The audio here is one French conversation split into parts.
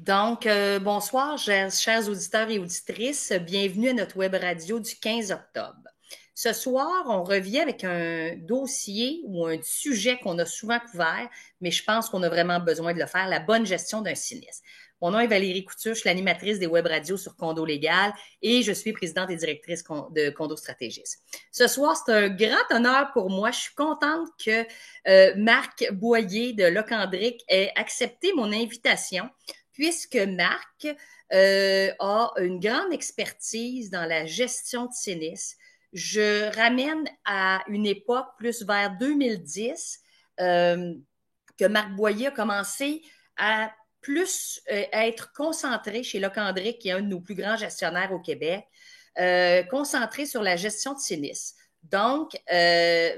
Donc, bonsoir, chers auditeurs et auditrices. Bienvenue à notre web radio du 15 octobre. Ce soir, on revient avec un dossier ou un sujet qu'on a souvent couvert, mais je pense qu'on a vraiment besoin de le faire, la bonne gestion d'un sinistre. Mon nom est Valérie Couture, je suis l'animatrice des web radios sur Condo Légal et je suis présidente et directrice de Condo Stratégiste. Ce soir, c'est un grand honneur pour moi. Je suis contente que Marc Boyer de Locandric ait accepté mon invitation puisque Marc a une grande expertise dans la gestion de sinistres. Je ramène à une époque plus vers 2010 que Marc Boyer a commencé à plus être concentré chez Locandric, qui est un de nos plus grands gestionnaires au Québec, concentré sur la gestion de sinistres. Donc,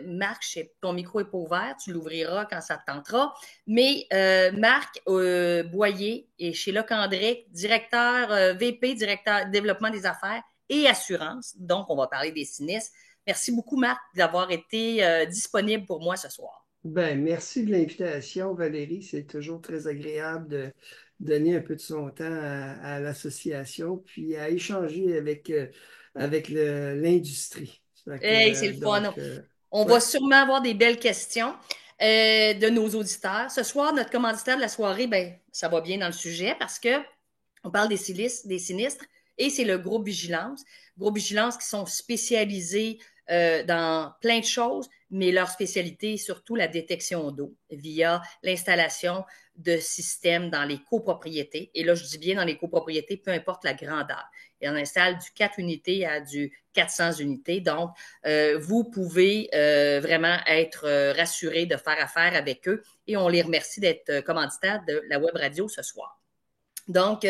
Marc, ton micro n'est pas ouvert, tu l'ouvriras quand ça te tentera. Mais Marc Boyer est chez Locandric, directeur VP, directeur développement des affaires et assurance. Donc, on va parler des sinistres. Merci beaucoup, Marc, d'avoir été disponible pour moi ce soir. Ben, merci de l'invitation, Valérie. C'est toujours très agréable de donner un peu de son temps à l'association, puis à échanger avec l'industrie. Fait que, Hey, c'est le fun. On va ouais. sûrement avoir des belles questions de nos auditeurs. Ce soir, notre commanditaire de la soirée, ben, ça va bien dans le sujet parce que on parle des sinistres et c'est le groupe Vigilance. Groupe Vigilance qui sont spécialisés dans plein de choses, mais leur spécialité est surtout la détection d'eau via l'installation de systèmes dans les copropriétés. Et là, je dis bien dans les copropriétés, peu importe la grandeur. Et on installe du 4 unités à du 400 unités. Donc, vous pouvez vraiment être rassuré de faire affaire avec eux et on les remercie d'être commanditaires de la web radio ce soir. Donc,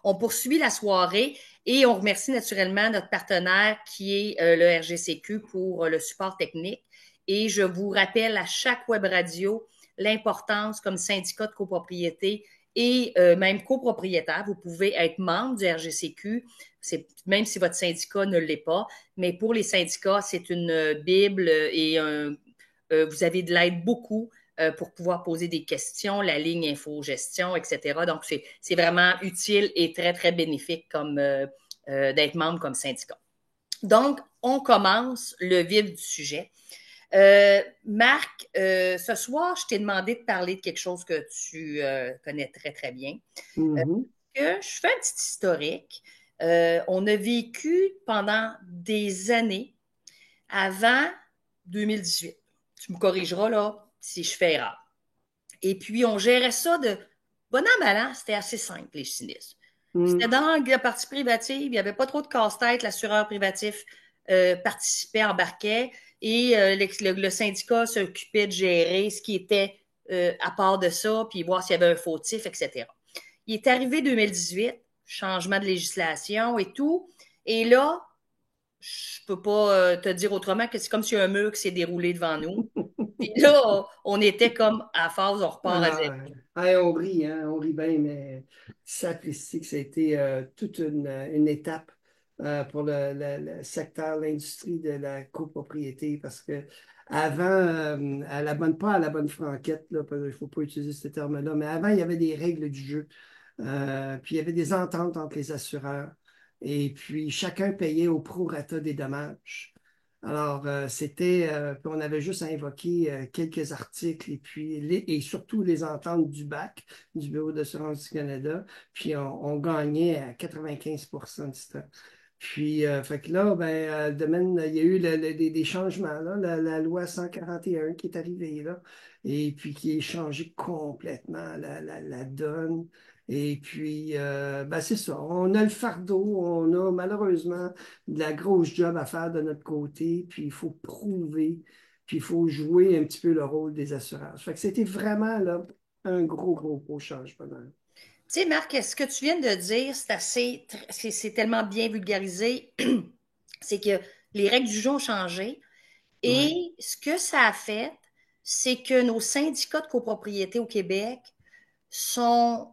on poursuit la soirée et on remercie naturellement notre partenaire qui est le RGCQ pour le support technique. Et je vous rappelle à chaque web radio l'importance comme syndicat de copropriété et même copropriétaire. Vous pouvez être membre du RGCQ, même si votre syndicat ne l'est pas. Mais pour les syndicats, c'est une Bible et vous avez de l'aide beaucoup pour pouvoir poser des questions, la ligne infogestion, etc. Donc, c'est vraiment utile et très, très bénéfique comme d'être membre comme syndicat. Donc, on commence le vif du sujet. Marc, ce soir, je t'ai demandé de parler de quelque chose que tu connais très, très bien. Euh, Mhm. je fais un petit historique. On a vécu pendant des années avant 2018. Tu me corrigeras là si je fais erreur. Et puis, on gérait ça de bon an, mal an. C'était assez simple, les sinistres. C'était Mhm. dans la partie privative. Il n'y avait pas trop de casse-tête. L'assureur privatif participait, embarquait. Et le syndicat s'occupait de gérer ce qui était à part de ça, puis voir s'il y avait un fautif, etc. Il est arrivé 2018, changement de législation et tout. Et là, je peux pas te dire autrement que c'est comme si un mur qui s'est déroulé devant nous. Puis là, on était comme à phase, on repart à zéro. Ah, ouais, on rit, hein, on rit bien, mais sapristi que ça a été toute une étape pour le secteur, l'industrie de la copropriété, parce que avant, à la bonne, pas à la bonne franquette, là, parce qu'il ne faut pas utiliser ce terme-là, mais avant, il y avait des règles du jeu, puis il y avait des ententes entre les assureurs, et puis chacun payait au prorata des dommages. Alors, puis on avait juste à invoquer quelques articles et surtout les ententes du BAC, du Bureau d'assurance du Canada, puis on gagnait à 95% du temps. Puis, fait que là, ben, le domaine, il y a eu des changements, là, la loi 141 qui est arrivée, là, et puis qui a changé complètement la donne. Et puis, ben, c'est ça. On a le fardeau, on a malheureusement de la grosse job à faire de notre côté, puis il faut prouver, puis il faut jouer un petit peu le rôle des assureurs. Fait que c'était vraiment là, un gros changement. Tu sais, Marc, ce que tu viens de dire, c'est tellement bien vulgarisé. C'est que les règles du jeu ont changé. Ouais. Et ce que ça a fait, c'est que nos syndicats de copropriété au Québec sont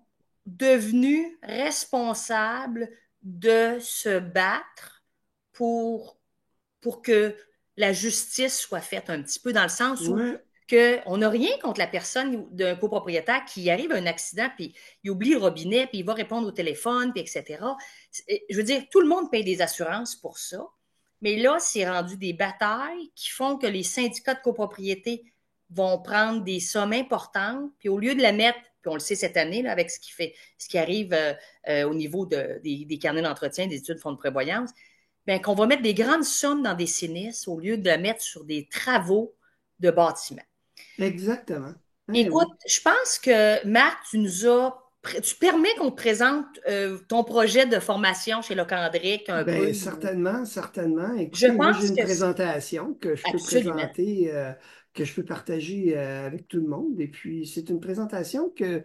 devenus responsables de se battre pour, pour que la justice soit faite un petit peu dans le sens où Ouais. qu'on n'a rien contre la personne d'un copropriétaire qui arrive à un accident, puis il oublie le robinet, puis il va répondre au téléphone, puis etc. Je veux dire, tout le monde paye des assurances pour ça. Mais là, c'est rendu des batailles qui font que les syndicats de copropriété vont prendre des sommes importantes, puis au lieu de la mettre, puis on le sait cette année, là, avec ce qui arrive au niveau des carnets d'entretien, des études de fonds de prévoyance, bien, qu'on va mettre des grandes sommes dans des sinistres au lieu de la mettre sur des travaux de bâtiments. Exactement. Eh Écoute, oui. je pense que Marc, tu permets qu'on te présente ton projet de formation chez Locandric un peu. Ben, certainement, certainement. Je Écoutez, moi, j'ai pense une que présentation que je peux absolument. présenter, que je peux partager avec tout le monde. Et puis, c'est une présentation que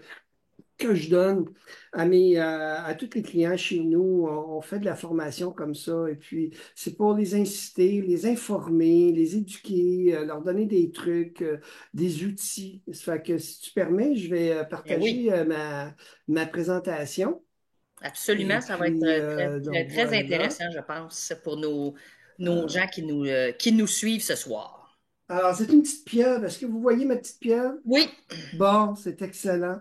je donne à tous les clients chez nous. On fait de la formation comme ça. Et puis, c'est pour les inciter, les informer, les éduquer, leur donner des trucs, des outils. Ça fait que si tu permets, je vais Eh oui, partager ma présentation. Et absolument. Ça va être puis, très, très, donc très voilà. intéressant, je pense, pour nos Euh, gens qui nous suivent ce soir. alors, c'est une petite pieuvre. Est-ce que vous voyez ma petite pieuvre? Oui, Bon, c'est excellent.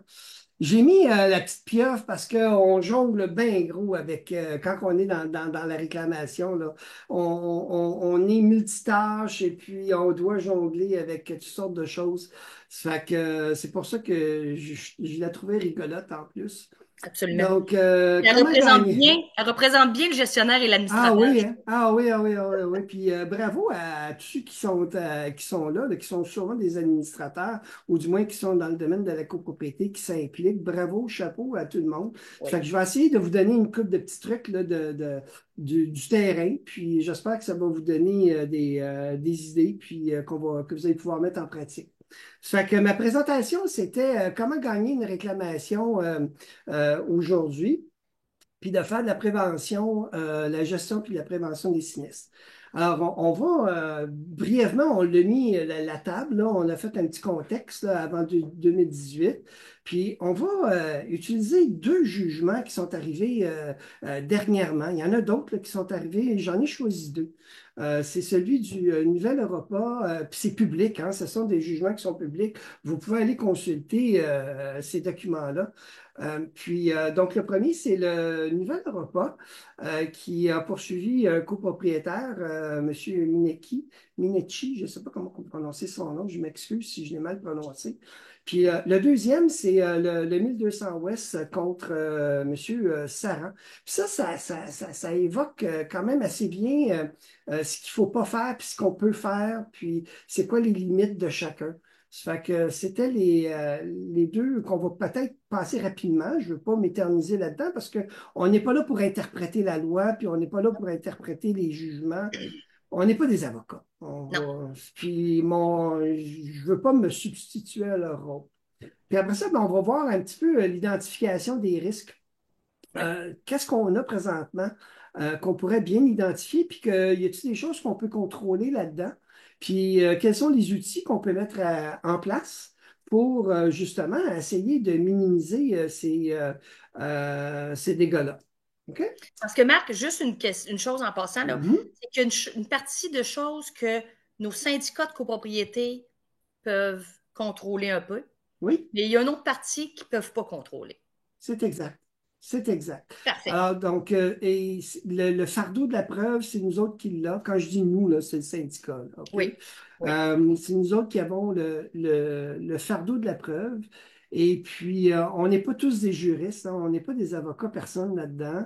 J'ai mis la petite pieuvre parce qu'on jongle bien gros avec, quand on est dans la réclamation, là, on est multitâche et puis on doit jongler avec toutes sortes de choses. Ça fait que c'est pour ça que je la trouvais rigolote en plus. absolument. Donc, comment gagner? Elle représente bien le gestionnaire et Ah l'administrateur. oui, hein? Ah oui, ah oui, ah oui, ah oui. Puis bravo à tous ceux qui sont là, qui sont souvent des administrateurs, ou du moins qui sont dans le domaine de la copropriété, qui s'impliquent. Bravo, chapeau à tout le monde. Ça fait Oui. que je vais essayer de vous donner une coupe de petits trucs là, du terrain, puis j'espère que ça va vous donner des idées, puis que vous allez pouvoir mettre en pratique. Ça fait que ma présentation, c'était comment gagner une réclamation aujourd'hui puis de faire de la prévention, la gestion puis la prévention des sinistres. Alors, on va brièvement, on l'a mis la table, là, on a fait un petit contexte là, avant 2018, puis on va utiliser deux jugements qui sont arrivés dernièrement. Il y en a d'autres là, qui sont arrivés, j'en ai choisi deux. C'est celui du Nouvel Europa, puis c'est public, hein, ce sont des jugements qui sont publics. Vous pouvez aller consulter ces documents-là. Donc, le premier, c'est le Nouvel Europa qui a poursuivi un copropriétaire, M. Minecci, je ne sais pas comment on prononcer son nom, je m'excuse si je l'ai mal prononcé. Puis le deuxième, c'est le 1200 Ouest contre M. Saran. Puis ça évoque quand même assez bien ce qu'il ne faut pas faire, puis ce qu'on peut faire, puis c'est quoi les limites de chacun. Ça fait que c'était les deux qu'on va peut-être passer rapidement. Je ne veux pas m'éterniser là-dedans parce qu'on n'est pas là pour interpréter la loi, puis on n'est pas là pour interpréter les jugements. On n'est pas des avocats. Non. Puis je ne veux pas me substituer à leur rôle. Puis après ça, ben, on va voir un petit peu l'identification des risques. Oui. Qu'est-ce qu'on a présentement qu'on pourrait bien identifier, puis y a-t-il des choses qu'on peut contrôler là-dedans, puis quels sont les outils qu'on peut mettre en place pour justement essayer de minimiser ces dégâts-là. OK? Parce que Marc, juste une chose en passant, là, Mhm. c'est qu'il y a une partie de choses que nos syndicats de copropriété peuvent contrôler un peu, Oui. mais il y a une autre partie qu'ils ne peuvent pas contrôler. C'est exact. C'est exact. Parfait. Alors, donc, le fardeau de la preuve, c'est nous autres qui l'a. Quand je dis nous, là, c'est le syndicat, là, OK? Oui. Oui. C'est nous autres qui avons le fardeau de la preuve. Et puis, on n'est pas tous des juristes, hein, on n'est pas des avocats, personne là-dedans.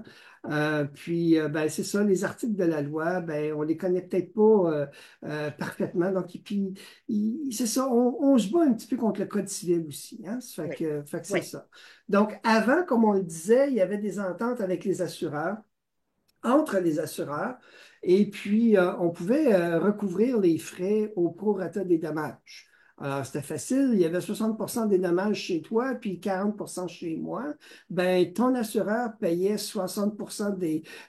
Puis, ben, c'est ça, les articles de la loi, ben, on les connaît peut-être pas parfaitement. Donc, et puis, c'est ça, on se bat un petit peu contre le Code civil aussi. Hein? Oui. Fait que c'est Oui. ça. Donc, avant, comme on le disait, il y avait des ententes avec les assureurs, entre les assureurs, et puis on pouvait recouvrir les frais au prorata des dommages. Alors, c'était facile, il y avait 60% des dommages chez toi, puis 40% chez moi. Ben, ton assureur payait 60%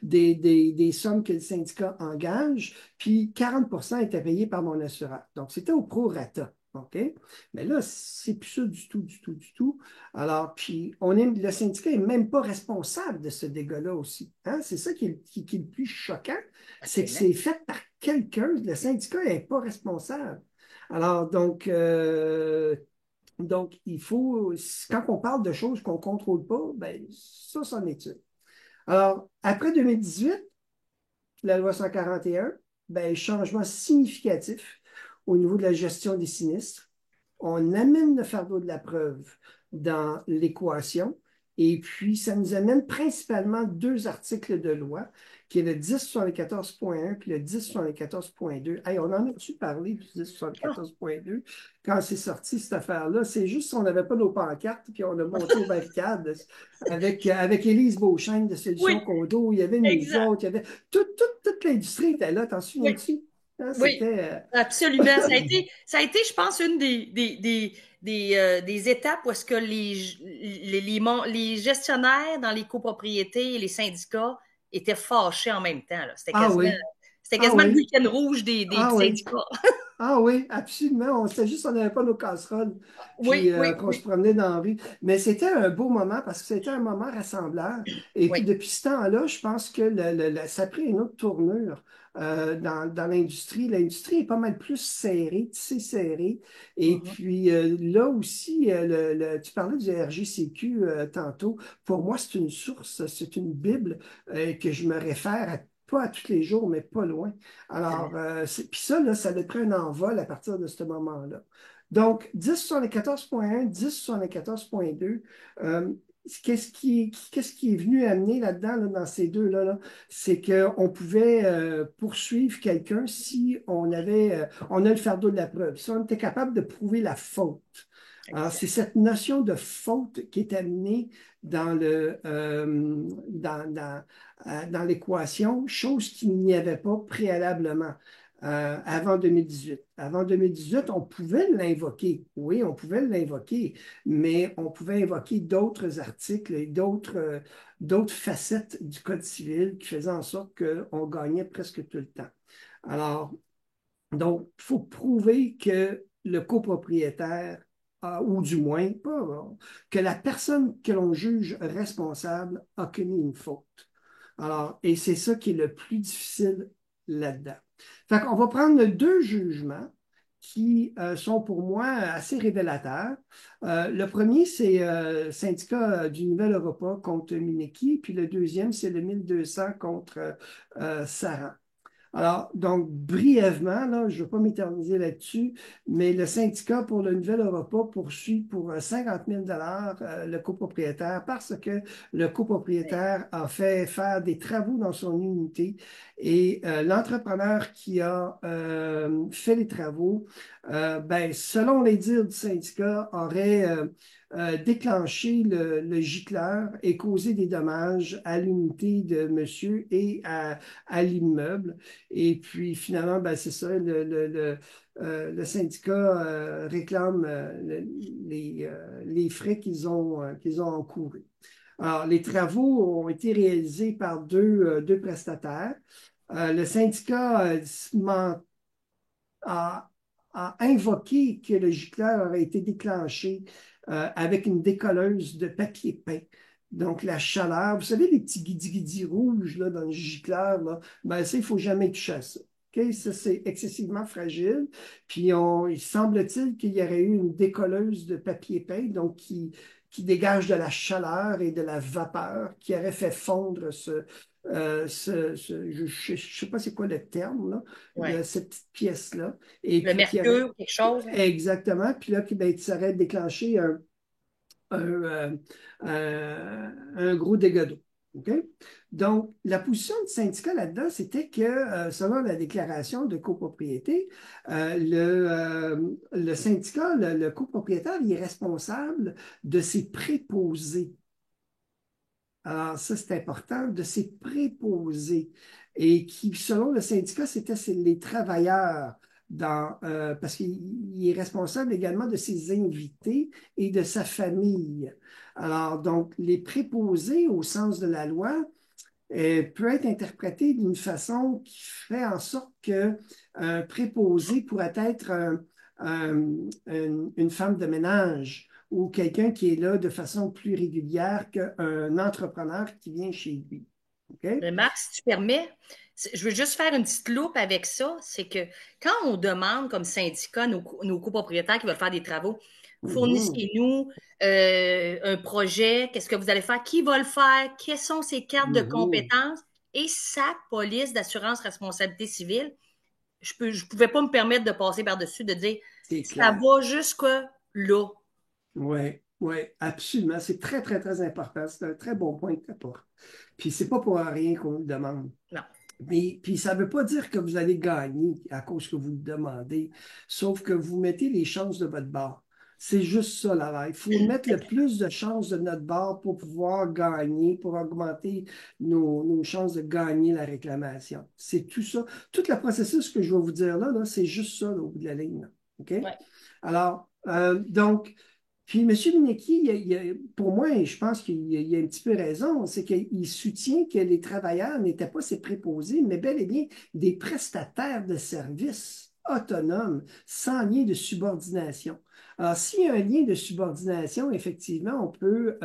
des sommes que le syndicat engage, puis 40% étaient payés par mon assureur. Donc, c'était au prorata. OK? Mais là, c'est plus ça du tout, du tout, du tout. Alors, puis, le syndicat n'est même pas responsable de ce dégât-là aussi. Hein? C'est ça qui est le plus choquant, c'est que Absolument. c'est fait par quelqu'un. Le syndicat n'est pas responsable. Alors, donc, il faut, quand on parle de choses qu'on ne contrôle pas, ben, ça, c'en est une. Alors, après 2018, la loi 141, ben, changement significatif au niveau de la gestion des sinistres. On amène le fardeau de la preuve dans l'équation. Et puis, ça nous amène principalement deux articles de loi, qui est le 1074.1 puis le 1074.2. Hey, on en a-tu parlé du Ah, 1074.2 quand c'est sorti cette affaire-là? C'est juste qu'on n'avait pas nos pancartes, puis on a monté aux barricades avec Élise Beauchesne de Solutions oui, Condo. Il y avait nous exact. autres, il y avait toute l'industrie était là, t'en Oui, souviens-tu? Hein, oui, c'était. absolument. Ça a été, je pense, une des étapes où est-ce que les gestionnaires dans les copropriétés et les syndicats étaient fâchés en même temps, là. C'était Ah quasiment, oui, c'était ah quasiment le oui, week-end rouge des ah oui. syndicats. Ah oui, absolument. C'était juste, on n'avait pas nos casseroles, puis Oui, oui, qu'on se oui, promenait dans la rue. Mais c'était un beau moment parce que c'était un moment rassembleur. Et puis oui. depuis ce temps-là, je pense que ça a pris une autre tournure dans l'industrie. L'industrie est pas mal plus serrée, tissée serrée. Et Mhm. puis là aussi, tu parlais du RGCQ tantôt. Pour moi, c'est une source, c'est une Bible que je me réfère pas à tous les jours, mais pas loin. Alors, puis ça, là, ça a pris un envol à partir de ce moment-là. Donc, 1074.1, 1074.2, euh, qu'est-ce qui est venu amener là-dedans, là, dans ces deux-là, là, c'est qu'on pouvait poursuivre quelqu'un si on a le fardeau de la preuve, si on était capable de prouver la faute. Alors, c'est Exact. cette notion de faute qui est amenée dans l'équation, chose qu'il n'y avait pas préalablement avant 2018. Avant 2018, on pouvait l'invoquer. Oui, on pouvait l'invoquer, mais on pouvait invoquer d'autres articles et d'autres facettes du Code civil qui faisaient en sorte qu'on gagnait presque tout le temps. Alors, donc, il faut prouver que le copropriétaire, ou du moins, pas, que la personne que l'on juge responsable a commis une faute. Alors, et c'est ça qui est le plus difficile là-dedans. Fait qu'on va prendre deux jugements qui sont pour moi assez révélateurs. Le premier, c'est syndicat du Nouvel-Europa contre Mineki, puis le deuxième, c'est le 1200 contre Saran. Alors, donc, brièvement, là, je ne vais pas m'éterniser là-dessus, mais le syndicat pour le Nouvel Europa poursuit pour 50 000 le copropriétaire parce que le copropriétaire a fait faire des travaux dans son unité et l'entrepreneur qui a fait les travaux, ben, selon les dires du syndicat, aurait déclenché le gicleur et causé des dommages à l'unité de monsieur et à l'immeuble. Et puis finalement, ben, c'est ça, le syndicat réclame les frais qu'ils ont encourus. Alors, les travaux ont été réalisés par deux prestataires. Le syndicat a, a invoqué que le gicleur aurait été déclenché avec une décolleuse de papier peint. Donc, la chaleur, vous savez, les petits guidis rouges là, dans le gicleur, là, ben, ça, il ne faut jamais toucher à ça. OK? Ça, c'est excessivement fragile. Puis, il semble-t-il qu'il y aurait eu une décolleuse de papier peint, donc qui dégage de la chaleur et de la vapeur, qui aurait fait fondre je ne sais pas c'est quoi le terme, là, de Ouais. cette petite pièce-là. Et Le puis qui aurait mercure, quelque chose, hein? exactement, puis là, ben, ça aurait déclenché un, un gros dégât d'eau. OK? Donc, la position du syndicat là-dedans, c'était que, selon la déclaration de copropriété, le syndicat, le copropriétaire, il est responsable de ses préposés. Alors, ça, c'est important, de ses préposés. Et qui, selon le syndicat, c'est les travailleurs, parce qu'il est responsable également de ses invités et de sa famille. Alors, donc, les préposés, au sens de la loi, peut être interprété d'une façon qui fait en sorte qu'un préposé pourrait être une femme de ménage ou quelqu'un qui est là de façon plus régulière qu'un entrepreneur qui vient chez lui. OK? Marc, si tu permets, je veux juste faire une petite loupe avec ça. C'est que quand on demande comme syndicat, nos copropriétaires qui veulent faire des travaux, Mhm, fournissez-nous un projet, qu'est-ce que vous allez faire, qui va le faire, quelles sont ses cartes de mhm. compétences et sa police d'assurance responsabilité civile. Je pouvais pas me permettre de passer par-dessus, de dire C'est ça clair. va jusque là. Oui, oui, absolument. C'est très, très, très important. C'est un très bon point que tu apportes. Puis c'est pas pour rien qu'on le demande. Non. Mais puis ça ne veut pas dire que vous allez gagner à cause que vous le demandez, sauf que vous mettez les chances de votre bord. C'est juste ça, là. Il faut mettre le plus de chances de notre bord pour pouvoir gagner, pour augmenter nos chances de gagner la réclamation. C'est tout ça. Tout le processus que je vais vous dire là, c'est juste ça, là, au bout de la ligne, là. OK? Ouais. Alors, donc, puis M. Minetti, pour moi, je pense qu'il a un petit peu raison, c'est qu'il soutient que les travailleurs n'étaient pas ses préposés, mais bel et bien des prestataires de services autonomes, sans lien de subordination. Alors, s'il y a un lien de subordination, effectivement, on peut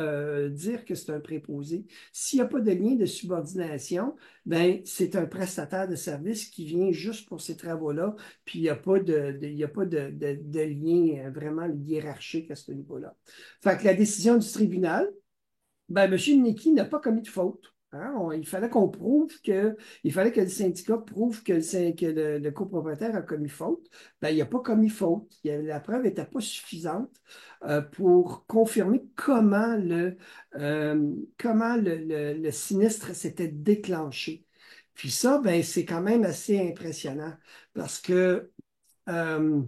dire que c'est un préposé. S'il n'y a pas de lien de subordination, ben, c'est un prestataire de services qui vient juste pour ces travaux-là, puis il n'y a pas il y a pas de lien vraiment hiérarchique à ce niveau-là. Fait que la décision du tribunal, ben, M. Mneki n'a pas commis de faute. Hein. Il fallait qu'on prouve que, il fallait que le syndicat prouve que le copropriétaire a commis faute. Ben, il n'a pas commis faute. La preuve n'était pas suffisante pour confirmer comment le sinistre s'était déclenché. Puis ça, ben, c'est quand même assez impressionnant parce que euh,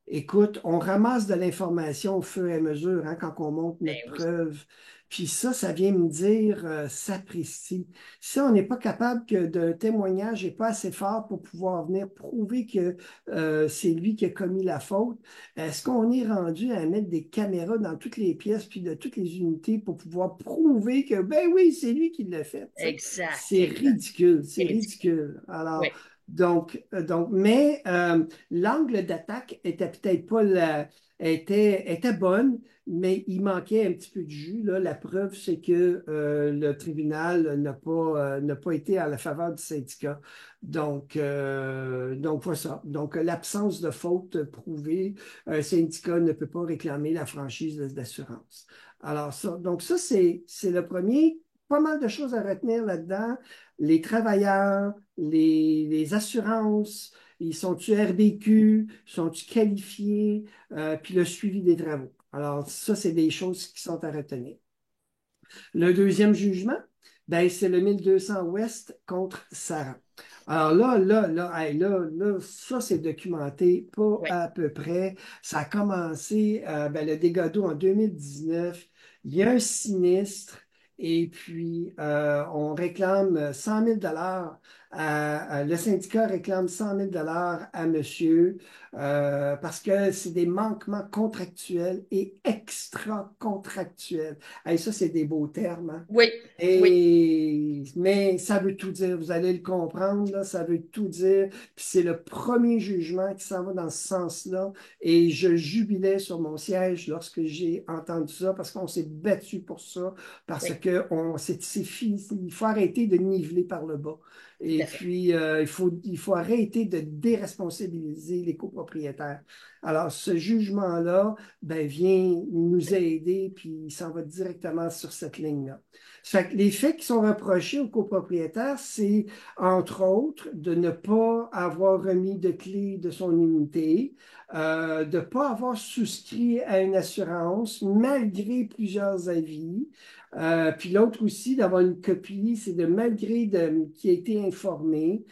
écoute, on ramasse de l'information au fur et à mesure hein, quand on monte Ben notre oui, preuve. Puis ça vient me dire, sapristi. Si on n'est pas capable que d'un témoignage n'est pas assez fort pour pouvoir venir prouver que c'est lui qui a commis la faute, est-ce qu'on est rendu à mettre des caméras dans toutes les pièces puis de toutes les unités pour pouvoir prouver que, ben oui, c'est lui qui l'a fait, tu sais? exact, C'est exact. ridicule, C'est c'est ridicule. ridicule. Alors, Oui, mais l'angle d'attaque était peut-être pas était bonne, mais il manquait un petit peu de jus. Là. La preuve, c'est que le tribunal n'a pas été à la faveur du syndicat. Donc voilà ça. Donc, l'absence de faute prouvée, un syndicat ne peut pas réclamer la franchise d'assurance. Alors, donc ça, c'est le premier. Pas mal de choses à retenir là-dedans. Les travailleurs, les assurances, ils sont-tu RBQ, sont-tu qualifiés, puis le suivi des travaux. Alors, ça, c'est des choses qui sont à retenir. Le deuxième jugement, ben, c'est le 1200 Ouest contre Sarah. Alors là, ça c'est documenté pas oui. à peu près. Ça a commencé, ben, le dégât d'eau en 2019. Il y a un sinistre et puis on réclame 100 000 le syndicat réclame 100 000 à monsieur parce que c'est des manquements contractuels et extra-contractuels. Hey, ça, c'est des beaux termes. Hein. Oui, oui, Mais ça veut tout dire, vous allez le comprendre, là, ça veut tout dire. Puis c'est le premier jugement qui s'en va dans ce sens-là. Et je jubilais sur mon siège lorsque j'ai entendu ça parce qu'on s'est battu pour ça, parce oui, que c'est fini. Il faut arrêter de niveler par le bas. tout Et à fait. puis, il faut arrêter de déresponsabiliser les copropriétaires. Alors, ce jugement-là, ben, vient nous aider, puis il s'en va directement sur cette ligne-là. Fait que les faits qui sont reprochés aux copropriétaires, c'est entre autres de ne pas avoir remis de clé de son unité, de ne pas avoir souscrit à une assurance malgré plusieurs avis. Puis l'autre aussi, d'avoir une copie, c'est de malgré qui a été informé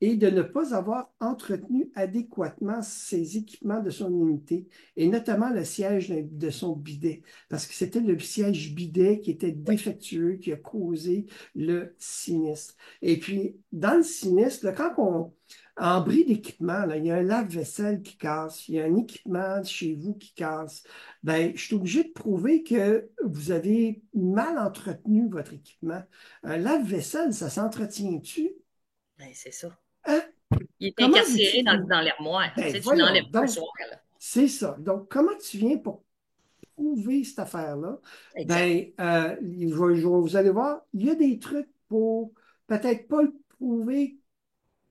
et de ne pas avoir entretenu adéquatement ses équipements de son unité, et notamment le siège de son bidet, parce que c'était le siège bidet qui était Oui, défectueux, qui a causé le sinistre. Et puis, dans le sinistre, là, en bris d'équipement, là, il y a un lave-vaisselle qui casse, il y a un équipement chez vous qui casse, ben, je suis obligé de prouver que vous avez mal entretenu votre équipement. Un lave-vaisselle, ça s'entretient-tu? ben, c'est ça. Hein? Il est Comment veux-tu... incarcéré dans l'armoire. Tu Ben, sais, tu voyons l'enlèves pas le donc, soir, là. c'est ça. Donc, comment tu viens pour prouver cette affaire-là? Exact. Ben, vous allez voir, il y a des trucs pour peut-être pas le prouver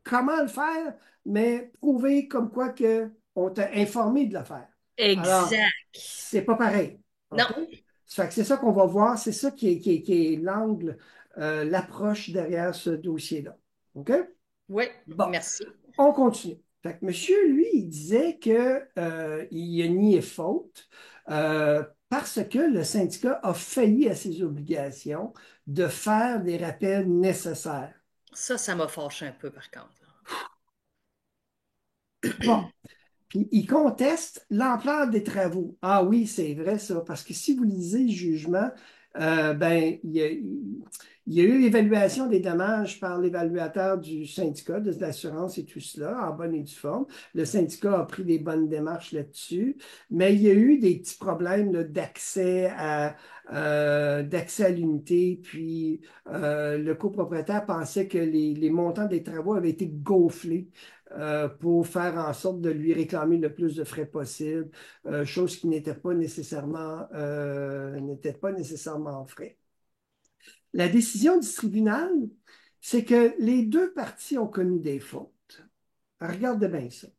comment le faire, mais prouver comme quoi que on t'a informé de le faire. Alors, Exact. c'est pas pareil. Non. OK? Ça fait que c'est ça qu'on va voir, c'est ça qui est l'angle, l'approche derrière ce dossier-là. OK? Oui, Bon, merci. on continue. Fait que monsieur, lui, il disait que, il a nié faute parce que le syndicat a failli à ses obligations de faire des rappels nécessaires. Ça m'a fâché un peu, par contre. Bon, puis il conteste l'ampleur des travaux. Ah oui, c'est vrai ça, parce que si vous lisez le jugement, ben, il y a eu l'évaluation des dommages par l'évaluateur du syndicat de l'assurance et tout cela, en bonne et due forme. Le syndicat a pris des bonnes démarches là-dessus, mais il y a eu des petits problèmes là, d'accès à l'unité, puis le copropriétaire pensait que les montants des travaux avaient été gonflés pour faire en sorte de lui réclamer le plus de frais possible, chose qui n'était pas nécessairement vrai. La décision du tribunal, c'est que les deux parties ont commis des fautes. Regardez bien ça.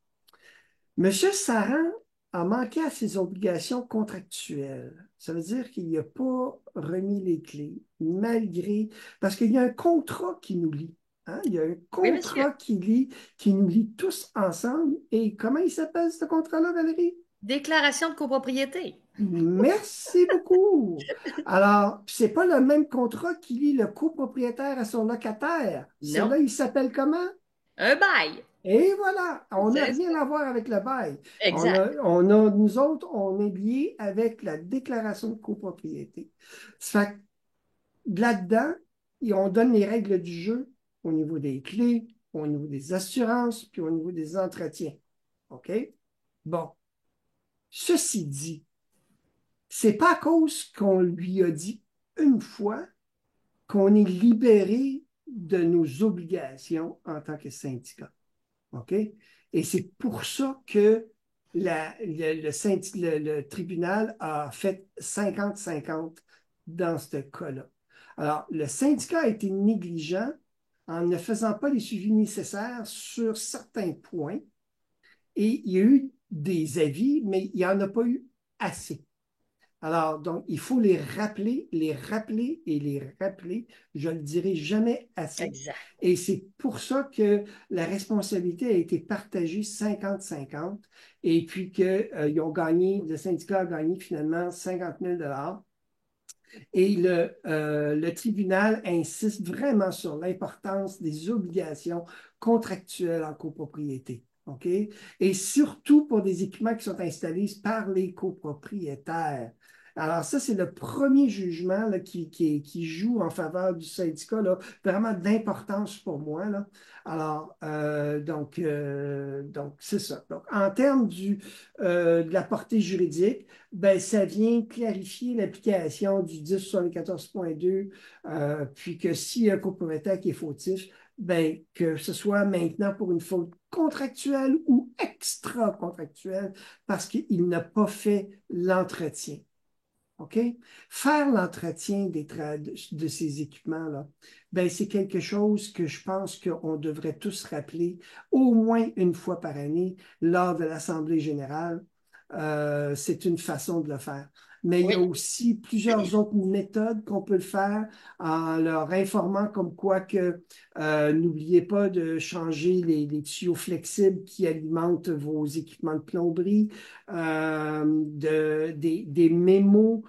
Monsieur Saran a manqué à ses obligations contractuelles. Ça veut dire qu'il n'a pas remis les clés, malgré... Parce qu'il y a un contrat qui nous lie. Hein? Il y a un Oui, monsieur. contrat qui nous lie tous ensemble. Et comment il s'appelle ce contrat-là, Valérie? Déclaration de copropriété. Merci beaucoup. Alors, c'est pas le même contrat qui lie le copropriétaire à son locataire. Non. Celui-là, il s'appelle comment? Un bail. Et voilà, on n'a C'est rien ça. à voir avec le bail. Exact. Nous autres, on est liés avec la déclaration de copropriété. Ça fait que là-dedans, on donne les règles du jeu au niveau des clés, au niveau des assurances, puis au niveau des entretiens. OK? Bon, ceci dit, c'est pas à cause qu'on lui a dit une fois qu'on est libéré de nos obligations en tant que syndicat. OK? Et c'est pour ça que le tribunal a fait 50-50 dans ce cas-là. Alors, le syndicat a été négligent en ne faisant pas les suivis nécessaires sur certains points et il y a eu des avis, mais il n'y en a pas eu assez. Alors, donc, il faut les rappeler et les rappeler. Je ne le dirai jamais assez. Exact. Et c'est pour ça que la responsabilité a été partagée 50-50 et puis qu'ils ont gagné, le syndicat a gagné finalement 50 000 et le tribunal insiste vraiment sur l'importance des obligations contractuelles en copropriété. OK? Et surtout pour des équipements qui sont installés par les copropriétaires. Alors ça, c'est le premier jugement là, qui joue en faveur du syndicat, là, vraiment d'importance pour moi. Là. Alors, donc c'est ça. Donc, en termes de la portée juridique, ben, ça vient clarifier l'application du 1074.2, puis que s'il y a un copropriétaire qui est fautif, ben, que ce soit maintenant pour une faute contractuelle ou extra-contractuelle, parce qu'il n'a pas fait l'entretien. OK? Faire l'entretien de ces équipements-là, ben, c'est quelque chose que je pense qu'on devrait tous rappeler au moins une fois par année lors de l'Assemblée générale. C'est une façon de le faire. Mais il y a Oui. aussi plusieurs autres méthodes qu'on peut le faire en leur informant comme quoi que n'oubliez pas de changer les tuyaux flexibles qui alimentent vos équipements de plomberie, des mémos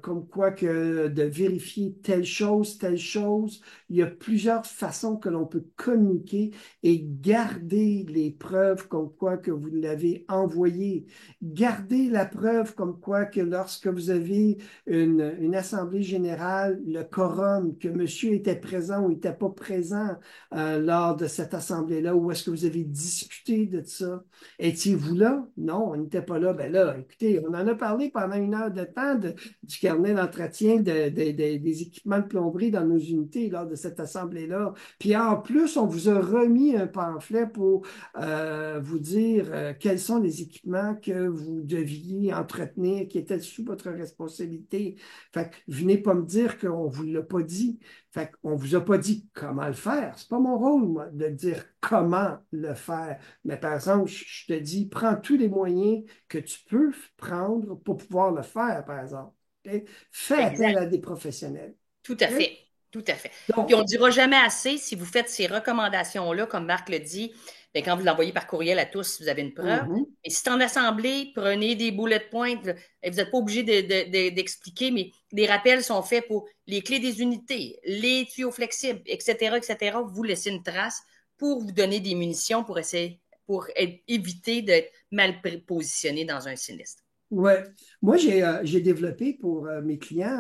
comme quoi que de vérifier telle chose, telle chose. Il y a plusieurs façons que l'on peut communiquer et garder les preuves comme quoi que vous l'avez envoyé. Gardez la preuve comme quoi que lorsque vous avez une assemblée générale, le quorum, que monsieur était présent ou n'était pas présent lors de cette assemblée-là, ou est-ce que vous avez discuté de ça? Étiez-vous là? Non, on n'était pas là. Ben là, écoutez, on en a parlé pendant 1 heure de temps du carnet d'entretien des équipements de plomberie dans nos unités lors de cette assemblée-là. Puis en plus, on vous a remis un pamphlet pour vous dire quels sont les équipements que vous deviez entretenir, qui étaient sous votre votre responsabilité. Fait que venez pas me dire qu'on vous l'a pas dit. Fait qu'on vous a pas dit comment le faire. C'est pas mon rôle, moi, de dire comment le faire. Mais par exemple, je te dis, prends tous les moyens que tu peux prendre pour pouvoir le faire, par exemple. OK? Fais appel Exact. à des professionnels. Tout à OK? fait. Tout à fait. Puis on Donc, ne dira jamais assez si vous faites ces recommandations-là, comme Marc le dit, bien, quand vous l'envoyez par courriel à tous, vous avez une preuve. mhm. Et si c'est en assemblée, prenez des bullet points. Et vous n'êtes pas obligé d'expliquer, mais les rappels sont faits pour les clés des unités, les tuyaux flexibles, etc., etc. Vous laissez une trace pour vous donner des munitions pour essayer, pour éviter d'être mal positionné dans un sinistre. Ouais. Moi, j'ai développé pour mes clients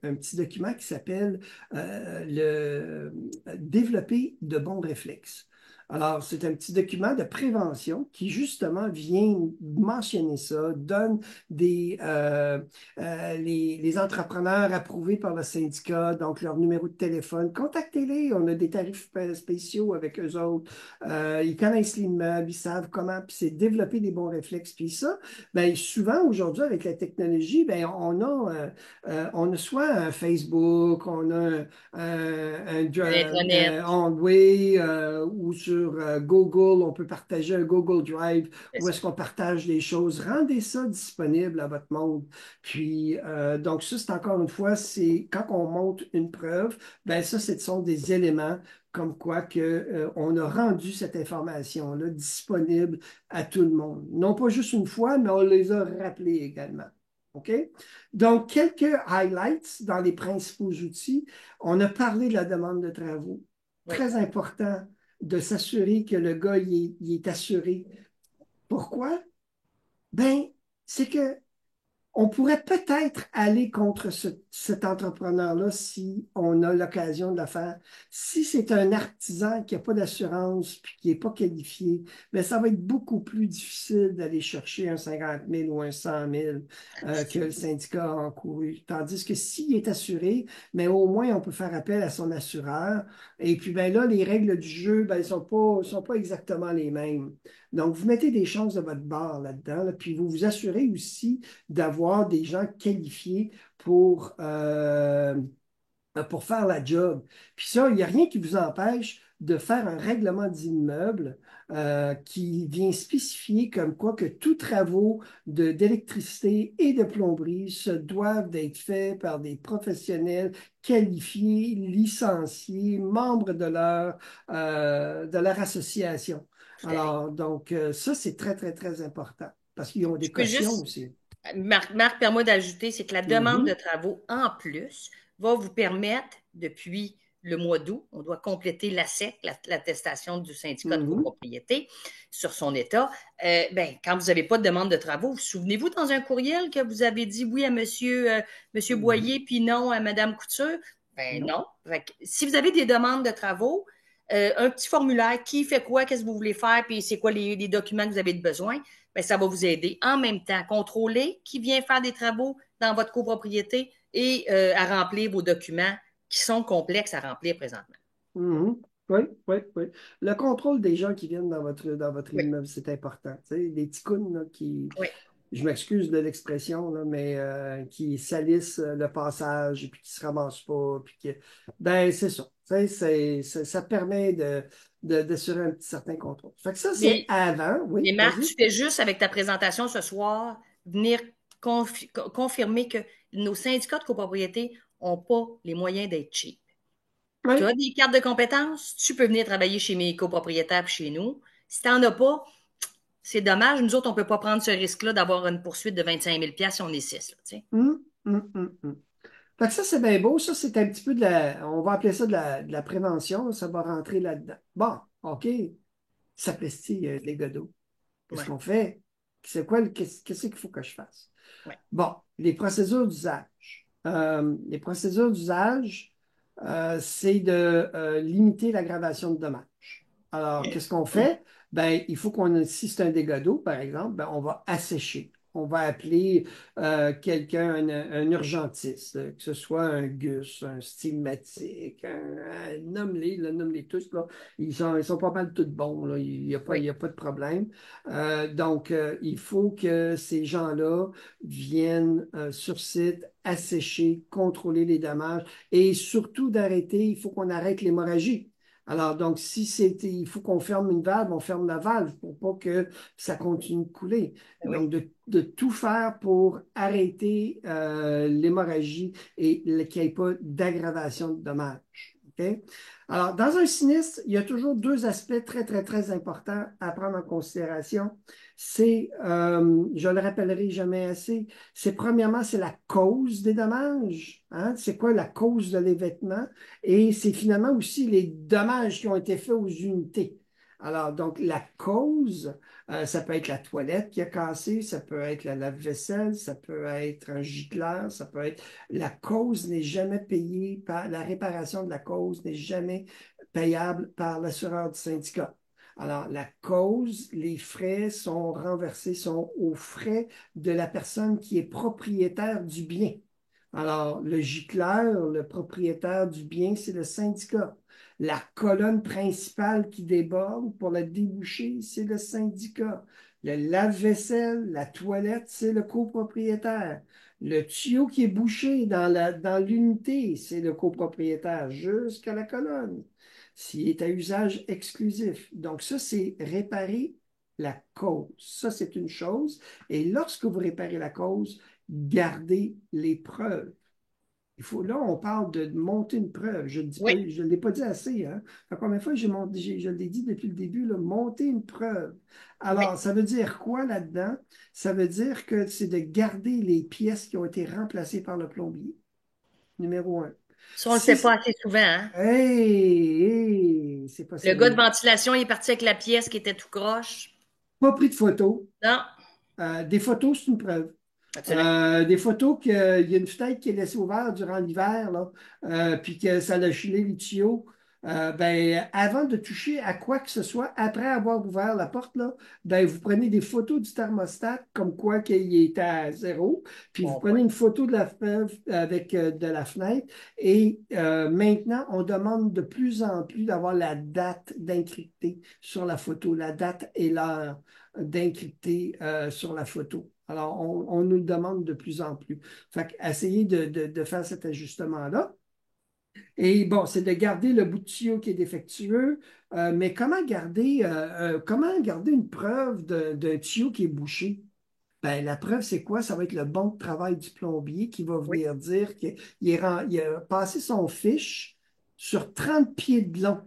un petit document qui s'appelle le Développer de bons réflexes. Alors, c'est un petit document de prévention qui, justement, vient mentionner ça, donne les entrepreneurs approuvés par le syndicat, donc leur numéro de téléphone. Contactez-les, on a des tarifs spéciaux avec eux autres. Ils connaissent l'immeuble, ils savent comment, puis c'est développer des bons réflexes. Puis ça, ben, souvent, aujourd'hui, avec la technologie, ben, on a soit un Facebook, on a L'intranet, Onway, ou sur Google, on peut partager un Google Drive c'est où ça. est-ce qu'on partage des choses. Rendez ça disponible à votre monde. Puis, donc ça, c'est encore une fois, c'est quand on monte une preuve, ben ça, ce sont des éléments comme quoi que, on a rendu cette information-là disponible à tout le monde. Non pas juste une fois, mais on les a rappelés également. OK? Donc, quelques highlights dans les principaux outils. On a parlé de la demande de travaux. Oui. Très important de s'assurer que le gars il est assuré. Pourquoi? Ben, c'est que on pourrait peut-être aller contre cet entrepreneur-là si on a l'occasion de le faire. Si c'est un artisan qui n'a pas d'assurance puis qui n'est pas qualifié, bien, ça va être beaucoup plus difficile d'aller chercher un 50 000 ou un 100 000 que le syndicat a encouru. Tandis que s'il est assuré, mais au moins on peut faire appel à son assureur. Et puis ben là, les règles du jeu, ben, sont pas exactement les mêmes. Donc, vous mettez des chances de votre bord là-dedans, là, puis vous vous assurez aussi d'avoir des gens qualifiés pour faire la job. Puis ça, il n'y a rien qui vous empêche de faire un règlement d'immeuble qui vient spécifier comme quoi que tous travaux d'électricité et de plomberie se doivent d'être faits par des professionnels qualifiés, licenciés, membres de leur association. Tout à fait. Alors, donc, ça, c'est très, très, très important parce qu'ils ont Je des peux cautions juste aussi. Marc, permet d'ajouter, c'est que la demande de Mhm, travaux en plus va vous permettre, depuis le mois d'août, on doit compléter l'ASSEC, l'attestation du syndicat de mhm, copropriété sur son état. Ben, quand vous n'avez pas de demande de travaux, vous souvenez-vous dans un courriel que vous avez dit oui à monsieur mhm. Boyer, puis non à Madame Couture? Ben Non. non. Fait que, si vous avez des demandes de travaux, un petit formulaire, qui fait quoi, qu'est-ce que vous voulez faire, puis c'est quoi les documents que vous avez besoin, ben, ça va vous aider en même temps à contrôler qui vient faire des travaux dans votre copropriété et à remplir vos documents qui sont complexes à remplir présentement. Mhm. Oui, oui, oui. Le contrôle des gens qui viennent dans votre Oui, immeuble, c'est important. Tu sais, des ticounes là, oui. je m'excuse de l'expression, là, mais qui salissent le passage et puis qui se ramassent pas. Ben, c'est ça. Tu sais, ça permet d'assurer un petit certain contrôle. Fait que ça, c'est Mais, avant. mais Oui, Marc, vas-y. tu fais juste avec ta présentation ce soir venir confirmer que nos syndicats de copropriété n'ont pas les moyens d'être cheap. Tu Oui. as des cartes de compétences, tu peux venir travailler chez mes copropriétaires et chez nous. Si tu n'en as pas, c'est dommage. Nous autres, on ne peut pas prendre ce risque-là d'avoir une poursuite de 25 000 si on est 6. Là, tu sais. Hum. Fait que ça, c'est bien beau. Ça, c'est un petit peu on va appeler ça de la prévention. Ça va rentrer là-dedans. Bon, OK. Sapristi, les godots. Qu'est-ce Ouais, qu'on fait? Qu'est-ce qu'il faut que je fasse? ouais. Bon, les procédures d'usage. Les procédures d'usage, c'est de limiter l'aggravation de dommages. Alors, qu'est-ce qu'on fait? Ben, il faut si c'est un dégât d'eau, par exemple, ben, on va assécher. on va appeler quelqu'un un urgentiste, que ce soit un GUS, un stigmatique, nomme-les, là, nomme-les tous, là. Ils sont pas mal tous bons, là. Il n'y a pas, il Oui, y a pas de problème. Donc, il faut que ces gens-là viennent sur site, assécher, contrôler les dommages et surtout d'arrêter, il faut qu'on arrête l'hémorragie. Alors, donc, si c'était, il faut qu'on ferme une valve, on ferme la valve pour pas que ça continue de couler. oui. Donc, de tout faire pour arrêter l'hémorragie et qu'il n'y ait pas d'aggravation de dommages. OK? Alors, dans un sinistre, il y a toujours deux aspects très, très, très importants à prendre en considération. C'est, je le rappellerai jamais assez, c'est premièrement, c'est la cause des dommages. Hein? C'est quoi la cause de l'événement? Et c'est finalement aussi les dommages qui ont été faits aux unités. Alors, donc, la cause, ça peut être la toilette qui a cassé, ça peut être la lave-vaisselle, ça peut être un gicleur, ça peut être... La cause n'est jamais payée par... La réparation de la cause n'est jamais payable par l'assureur du syndicat. Alors, la cause, les frais sont renversés, sont aux frais de la personne qui est propriétaire du bien. Alors, le gicleur, le propriétaire du bien, c'est le syndicat. La colonne principale qui déborde pour la déboucher, c'est le syndicat. Le lave-vaisselle, la toilette, c'est le copropriétaire. Le tuyau qui est bouché dans l'unité, c'est le copropriétaire jusqu'à la colonne, s'il est à usage exclusif. Donc ça, c'est réparer la cause. Ça, c'est une chose. Et lorsque vous réparez la cause, gardez les preuves. Il faut, là, on parle de monter une preuve. Je ne Oui, l'ai pas dit assez. Hein? La première fois, je l'ai dit depuis le début, là, monter une preuve. oui. Alors, ça veut dire quoi là-dedans? Ça veut dire que c'est de garder les pièces qui ont été remplacées par le plombier, numéro un. Ça, on le Si, fait pas assez souvent, hein? hey, c'est pas Le gars de sérieux. ventilation, il est parti avec la pièce qui était tout croche. Pas pris de photos. Non, Des photos, c'est une preuve. absolument. Des photos qu'il y a une fenêtre qui est laissée ouverte durant l'hiver, là, puis que ça a gelé les tuyaux. Ben, avant de toucher à quoi que ce soit, après avoir ouvert la porte, là, ben, vous prenez des photos du thermostat comme quoi qu'il était à zéro, puis vous Bon prenez point. une photo de la fenêtre avec de la fenêtre. Et maintenant, on demande de plus en plus d'avoir la date d'encrypté sur la photo, la date et l'heure d'encrypter sur la photo. Alors, on nous le demande de plus en plus. Fait qu'essayez de faire cet ajustement-là. Et bon, c'est de garder le bout de tuyau qui est défectueux, mais comment garder une preuve d'un tuyau qui est bouché? Ben, la preuve, c'est quoi? Ça va être le bon de travail du plombier qui va Oui. venir dire qu'il a passé son fiche sur 30 pieds de long.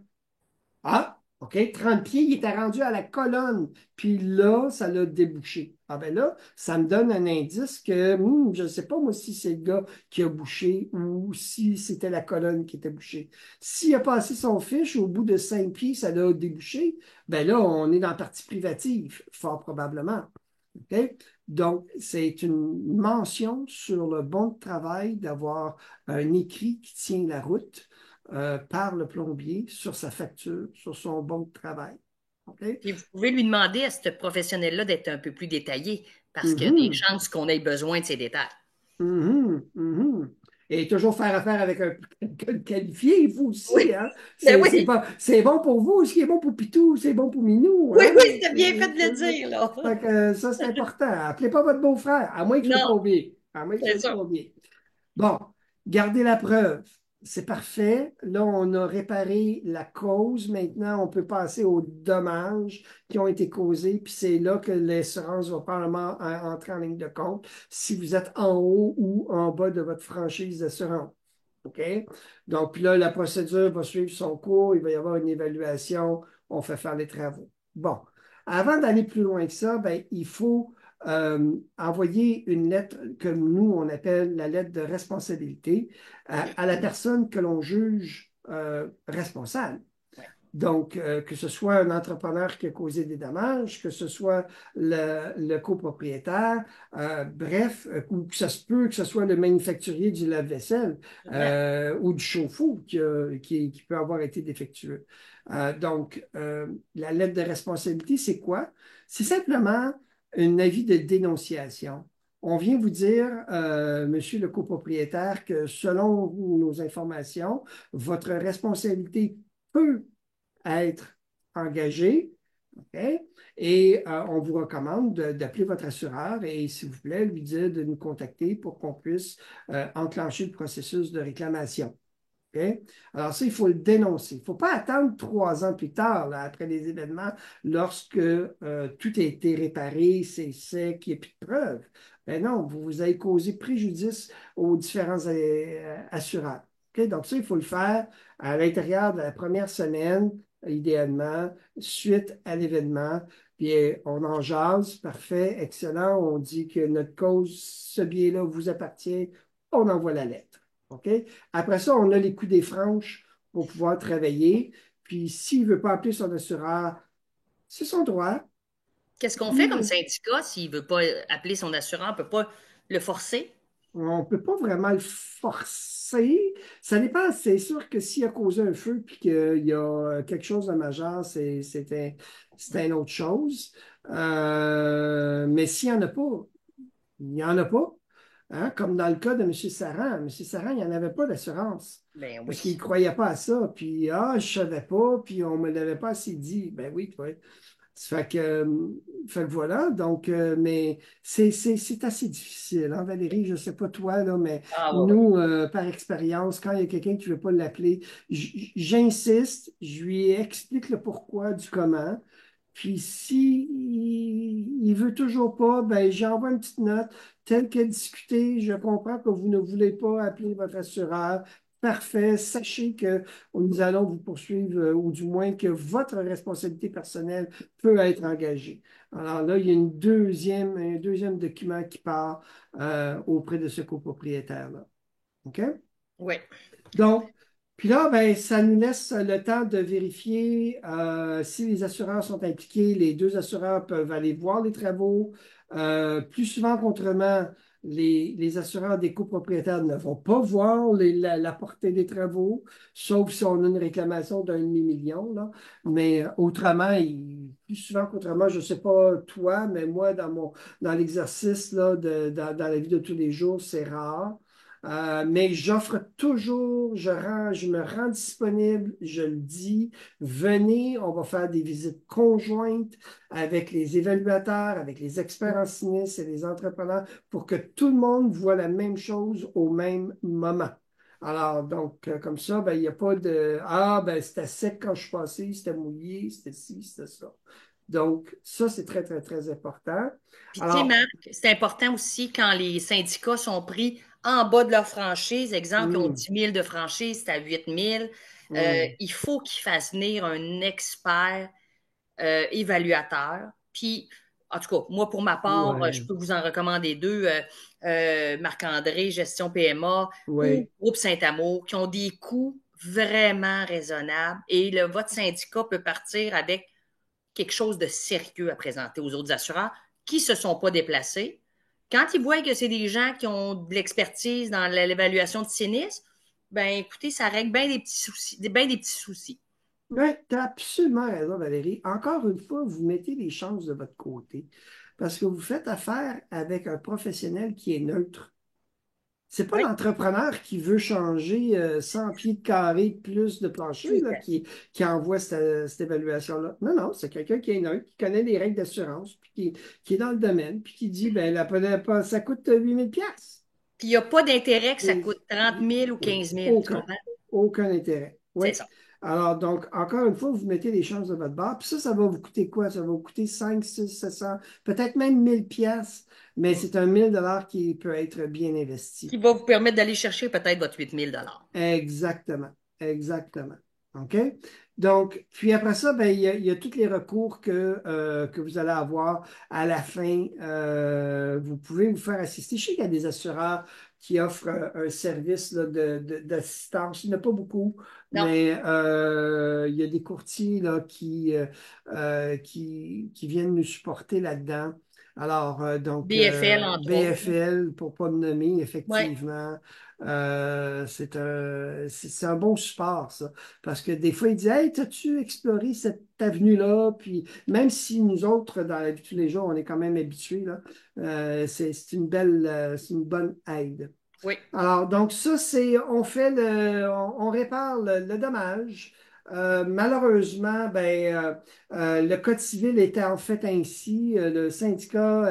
Ah, OK, 30 pieds, il était rendu à la colonne. Puis là, ça l'a débouché. Ah ben là, ça me donne un indice que je ne sais pas moi si c'est le gars qui a bouché ou si c'était la colonne qui était bouchée. S'il a passé son fiche au bout de 5 pieds, ça l'a débouché, ben là, on est dans la partie privative, fort probablement. OK? Donc, c'est une mention sur le bon de travail d'avoir un écrit qui tient la route par le plombier sur sa facture, sur son bon de travail. OK? Puis vous pouvez lui demander à ce professionnel-là d'être un peu plus détaillé parce qu'il y a des Mhm, chances qu'on ait besoin de ces détails. mhm, mhm. Et toujours faire affaire avec quelqu'un de qualifié, il faut Oui, aussi, hein? ben C'est oui, pas, c'est bon pour vous, ce qui est bon pour Pitou, c'est bon pour Minou, oui, hein? oui, c'était bien fait de le dire, là. Fait que ça, c'est important. Appelez pas votre beau-frère, à moins qu'il soit Non, plombier. À moins qu'il c'est soit ça. plombier. Bon, gardez la preuve. C'est parfait. Là, on a réparé la cause. Maintenant, on peut passer aux dommages qui ont été causés. Puis c'est là que l'assurance va probablement entrer en ligne de compte si vous êtes en haut ou en bas de votre franchise d'assurance. OK? Donc, puis là, la procédure va suivre son cours. Il va y avoir une évaluation. On fait faire les travaux. Bon. Avant d'aller plus loin que ça, ben, il faut envoyer une lettre que nous, on appelle la lettre de responsabilité à la personne que l'on juge responsable. Ouais. Donc, que ce soit un entrepreneur qui a causé des dommages, que ce soit le copropriétaire, bref, ou que ça se peut que ce soit le manufacturier du lave-vaisselle ou du chauffe-eau qui peut avoir été défectueux. Donc, la lettre de responsabilité, c'est quoi? C'est simplement un avis de dénonciation. On vient vous dire, monsieur le copropriétaire, que selon nos informations, votre responsabilité peut être engagée, OK? Et on vous recommande d'appeler votre assureur et, s'il vous plaît, lui dire de nous contacter pour qu'on puisse enclencher le processus de réclamation. OK? Alors ça, il faut le dénoncer. Il ne faut pas attendre 3 ans plus tard, là, après les événements, lorsque tout a été réparé, c'est sec, il n'y a plus de preuves. Ben non, vous avez causé préjudice aux différents assureurs. OK? Donc ça, il faut le faire à l'intérieur de la première semaine, idéalement, suite à l'événement. Puis on en jase, parfait, excellent. On dit que notre cause, ce billet-là vous appartient. On envoie la lettre. OK? Après ça, on a les coûts des franches pour pouvoir travailler. Puis s'il ne veut pas appeler son assureur, c'est son droit. Qu'est-ce qu'on fait Puis, comme syndicat s'il ne veut pas appeler son assureur? On ne peut pas le forcer? on ne peut pas vraiment le forcer. Ça dépend. C'est sûr que s'il a causé un feu puis qu'il y a quelque chose de majeur, c'est une autre chose. Mais s'il n'y en a pas, il n'y en a pas. Hein? Comme dans le cas de M. Saran. M. Saran, il n'y en avait pas d'assurance Ben parce qu'il ne oui. croyait pas à ça. Puis, je ne savais pas, puis on ne me l'avait pas assez dit. Ben oui, toi. Fait que voilà, donc, mais c'est assez difficile, hein, Valérie, je ne sais pas toi, là, mais Ah oui, oui. nous, par expérience, quand il y a quelqu'un qui ne veut pas l'appeler, j'insiste, je lui explique le pourquoi du comment, puis si il veut toujours pas, ben j'envoie une petite note, telle que discutée, je comprends que vous ne voulez pas appeler votre assureur. Parfait. Sachez que nous allons vous poursuivre, ou du moins que votre responsabilité personnelle peut être engagée. Alors là, il y a un deuxième document qui part auprès de ce copropriétaire-là. OK? Oui. Donc, puis là, ben, ça nous laisse le temps de vérifier si les assureurs sont impliqués. Les deux assureurs peuvent aller voir les travaux. Plus souvent qu'autrement, les assureurs des copropriétaires ne vont pas voir la portée des travaux, sauf si on a une réclamation d'un demi-million, là. Mais autrement, plus souvent qu'autrement, je ne sais pas toi, mais moi, dans l'exercice là, dans la vie de tous les jours, c'est rare. Mais j'offre toujours, je me rends disponible, je le dis, venez, on va faire des visites conjointes avec les évaluateurs, avec les experts en sinistres et les entrepreneurs pour que tout le monde voit la même chose au même moment. Alors, donc, comme ça, ben, il n'y a pas de ah, ben, c'était sec quand je suis passé, c'était mouillé, c'était ci, c'était ça. Donc, ça, c'est très, très, très important. Puis, tu sais, Alors, Marc, c'est important aussi quand les syndicats sont pris en bas de leur franchise. Exemple, ils ont hum, 10 000 de franchise, c'est à 8 000. hum, Il faut qu'ils fassent venir un expert évaluateur. Puis, en tout cas, moi, pour ma part, je ouais, peux vous en recommander deux, Marc-André, Gestion PMA ou ouais. Groupe Saint-Amour, qui ont des coûts vraiment raisonnables. Et votre syndicat peut partir avec quelque chose de sérieux à présenter aux autres assureurs qui ne se sont pas déplacés. Quand ils voient que c'est des gens qui ont de l'expertise dans l'évaluation de sinistres, ben écoutez, ça règle bien des petits soucis, bien des petits soucis. Oui, tu as absolument raison, Valérie. Encore une fois, vous mettez les chances de votre côté parce que vous faites affaire avec un professionnel qui est neutre. C'est pas Oui, l'entrepreneur qui veut changer 100 pieds de carré de plus de plancher tout là, à fait. qui envoie cette évaluation-là. Non, non, c'est quelqu'un qui est neutre, qui connaît les règles d'assurance, puis qui est dans le domaine, puis qui dit, ben, ça coûte 8 000 piastres. Puis il n'y a pas d'intérêt que ça Et- coûte 30 000 ou 15 000. Tu Aucun, comprends? aucun intérêt. C'est Oui. ça. Alors, donc, encore une fois, vous mettez les chances de votre barre. Puis ça va vous coûter quoi? Ça va vous coûter 5, 6, 700, peut-être même 1000 pièces, mais c'est un 1000 $ qui peut être bien investi. Qui va vous permettre d'aller chercher peut-être votre 8 000 $ Exactement. Exactement. OK? Donc, puis après ça, ben, il y a tous les recours que vous allez avoir à la fin. Vous pouvez vous faire assister. Je sais qu'il y a des assureurs qui offrent un service là, d'assistance. Il n'y en a pas beaucoup, Non. mais il y a des courtiers là, qui viennent nous supporter là-dedans. Alors, donc, BFL, entre autres. BFL, pour ne pas me nommer, Oui. effectivement. C'est un bon support, ça. Parce que des fois, ils disent, hey, t'as-tu exploré cette avenue-là? Puis même si nous autres, dans la vie de tous les jours, on est quand même habitués, là, c'est une belle, c'est une bonne aide. Oui. Alors, donc ça, on répare le dommage. Malheureusement, le Code civil était en fait ainsi. Le syndicat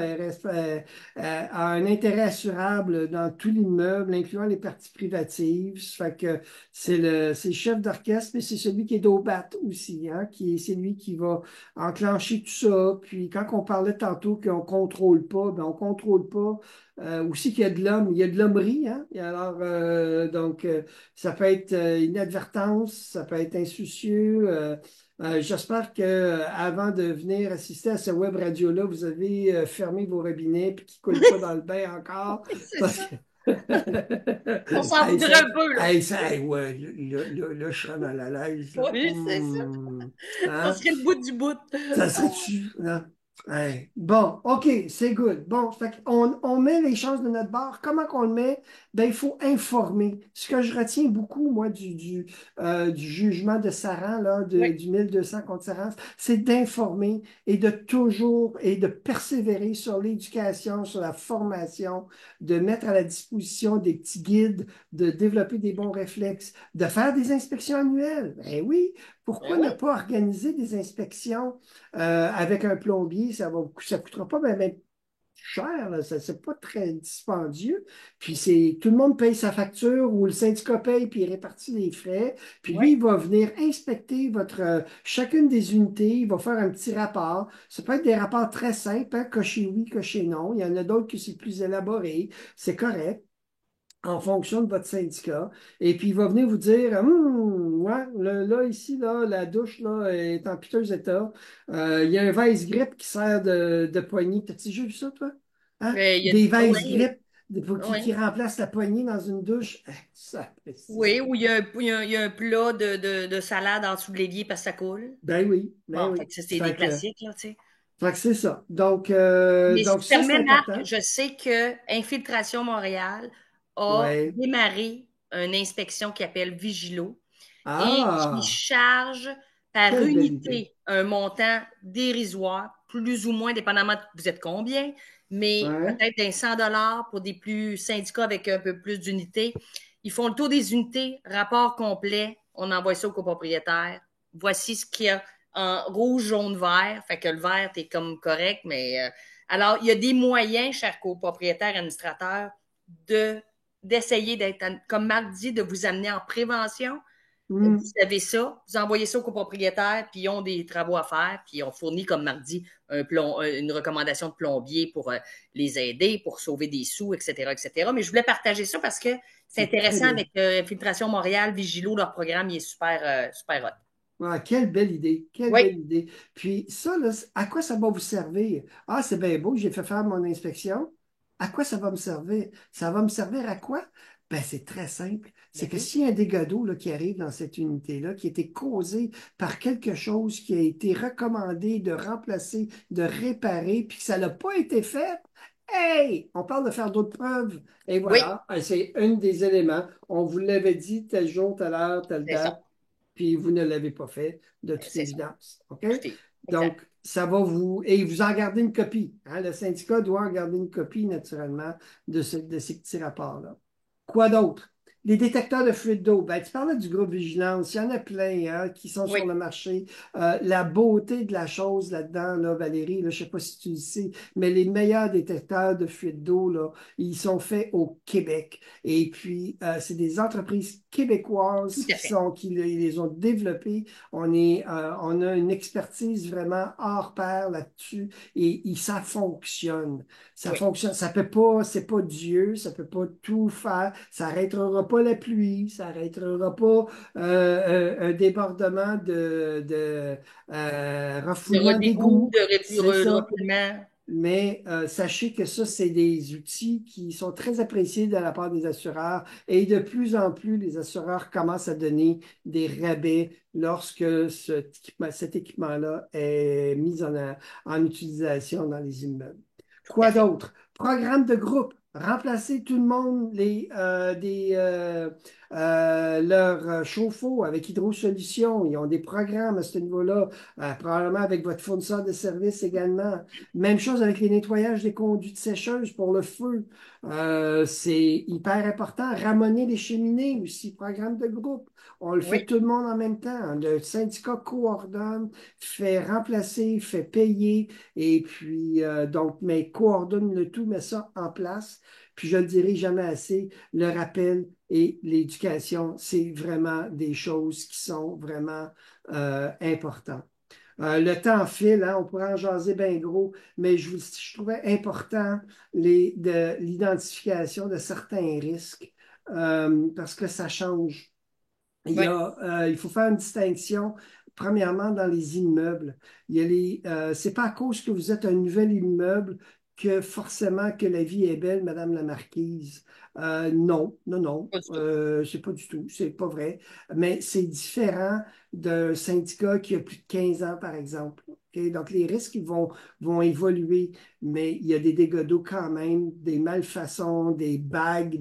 a un intérêt assurable dans tout l'immeuble, incluant les parties privatives. Ça fait que c'est le chef d'orchestre, mais c'est celui qui est au bat aussi, hein, c'est lui qui va enclencher tout ça. Puis quand on parlait tantôt qu'on contrôle pas, ben on contrôle pas aussi qu'il y a de l'homme, il y a de l'hommerie, hein? Et alors, ça peut être inadvertance, ça peut être insoucieux. J'espère que avant de venir assister à ce web radio-là, vous avez fermé vos robinets et qu'ils ne coulent pas dans le bain encore. C'est Parce ça. que On s'en Hey, voudrait un peu, là. ouais, là, je serais mal à l'aise, là. Oui, c'est ça. Ça Hein? serait le bout du bout. Ça serait-tu, là? Ouais. Bon, OK, c'est good. Bon, fait on met les chances de notre bord. Comment qu'on le met? Ben, il faut informer. Ce que je retiens beaucoup, moi, du jugement de Saran, là, Oui, du 1200 contre Saran, c'est d'informer et de persévérer sur l'éducation, sur la formation, de mettre à la disposition des petits guides, de développer des bons réflexes, de faire des inspections annuelles. Ben oui, ben pourquoi ne oui. pas organiser des inspections avec un plombier? Ça coûtera pas ben cher, là. Ça, c'est pas très dispendieux. Puis tout le monde paye sa facture ou le syndicat paye puis il répartit les frais. Puis Oui, lui, il va venir inspecter chacune des unités. Il va faire un petit rapport. Ça peut être des rapports très simples, hein, cocher oui, cocher non. Il y en a d'autres qui c'est plus élaboré. C'est correct en fonction de votre syndicat. Et puis, il va venir vous dire, ouais, là, ici, là, la douche là, est en piteux état. Il y a un vice-grip qui sert de poignée. T'as-tu déjà vu ça, toi? Hein? mais Des oui, vice-grips qui oui. remplacent la poignée dans une douche. Ça, Oui, ou il y a un plat de salade en dessous de l'évier parce que ça coule. ben oui, ben Bon, fait oui. que ça, c'est des classiques, là, tu sais. Fait que c'est ça. Mais si Donc tu ça, c'est permets, Marc, important. je sais que Infiltration Montréal a Ouais. démarré une inspection qui appelle Vigilo et qui Ah, charge par quelle belle idée. unité un montant dérisoire, plus ou moins, dépendamment de vous êtes combien, mais Ouais. peut-être d'un 100 $ pour des plus syndicats avec un peu plus d'unités. Ils font le tour des unités, rapport complet, on envoie ça au copropriétaire. Voici ce qu'il y a en rouge, jaune, vert. Fait que le vert, t'es comme correct, mais alors, il y a des moyens, chers copropriétaires, administrateurs, de d'essayer d'être, comme Marc dit, de vous amener en prévention. Vous Hmm. savez ça, vous envoyez ça aux copropriétaires, puis ils ont des travaux à faire, puis on fournit, comme Marc dit, une recommandation de plombier pour les aider, pour sauver des sous, etc., etc. Mais je voulais partager ça parce que c'est C'est très intéressant bien. avec Filtration Montréal, Vigilo, leur programme, il est super, super hot. Ah, quelle belle idée, quelle Oui, belle idée. Puis ça, là, à quoi ça va vous servir? Ah, c'est bien beau, j'ai fait faire mon inspection. À quoi ça va me servir? Ça va me servir à quoi? Ben, c'est très simple. C'est ben que oui, s'il y a un dégât d'eau là, qui arrive dans cette unité-là, qui a été causé par quelque chose qui a été recommandé de remplacer, de réparer, puis que ça n'a pas été fait, hey! On parle de faire d'autres preuves. Et oui, voilà, c'est un des éléments. On vous l'avait dit, tel jour, telle heure, telle c'est ça, date puis vous ne l'avez pas fait, de toute c'est ça, évidence. OK? tout est, exact. Donc, ça va vous. Et vous en gardez une copie. Hein? Le syndicat doit en garder une copie, naturellement, de ces petits rapports-là. Quoi d'autre? Les détecteurs de fuite d'eau. Ben, tu parlais du groupe Vigilance. Il y en a plein hein, qui sont Oui, sur le marché. La beauté de la chose là-dedans, là, Valérie, là, je ne sais pas si tu le sais, mais les meilleurs détecteurs de fuite d'eau, là, ils sont faits au Québec. Et puis, c'est des entreprises tout québécoises à fait. qui les ont développées. On a une expertise vraiment hors pair là-dessus et ça fonctionne. Ça Oui, fonctionne. Ça peut pas, c'est pas Dieu, ça peut pas tout faire. Ça arrêtera pas la pluie, ça arrêtera pas un débordement de de refoulement redégoût, d'égouts. C'est de ça. refoulement. Mais sachez que ça, c'est des outils qui sont très appréciés de la part des assureurs et de plus en plus, les assureurs commencent à donner des rabais lorsque cet équipement-là est mis en utilisation dans les immeubles. Tout à Quoi fait. d'autre? Programme de groupe. Remplacer tout le monde, leurs chauffe-eau avec Hydro-Solutions. Ils ont des programmes à ce niveau-là, probablement avec votre fournisseur de services également. Même chose avec les nettoyages des conduites sécheuses pour le feu. C'est hyper important. Ramoner les cheminées aussi, programme de groupe. On le fait Oui, tout le monde en même temps. Le syndicat coordonne, fait remplacer, fait payer, et puis donc, mais coordonne le tout, met ça en place. Puis je ne le dirai jamais assez, le rappel et l'éducation, c'est vraiment des choses qui sont vraiment importantes. Le temps file, hein, on pourrait en jaser bien gros, mais je trouvais important de l'identification de certains risques parce que ça change. oui, Il faut faire une distinction, premièrement, dans les immeubles. C'est pas à cause que vous êtes un nouvel immeuble que forcément que la vie est belle, Madame la Marquise. Non, non, non, pas du tout. c'est pas du tout, c'est pas vrai. Mais c'est différent d'un syndicat qui a plus de 15 ans, par exemple. OK? Donc, les risques vont évoluer, mais il y a des dégâts d'eau quand même, des malfaçons, des bagues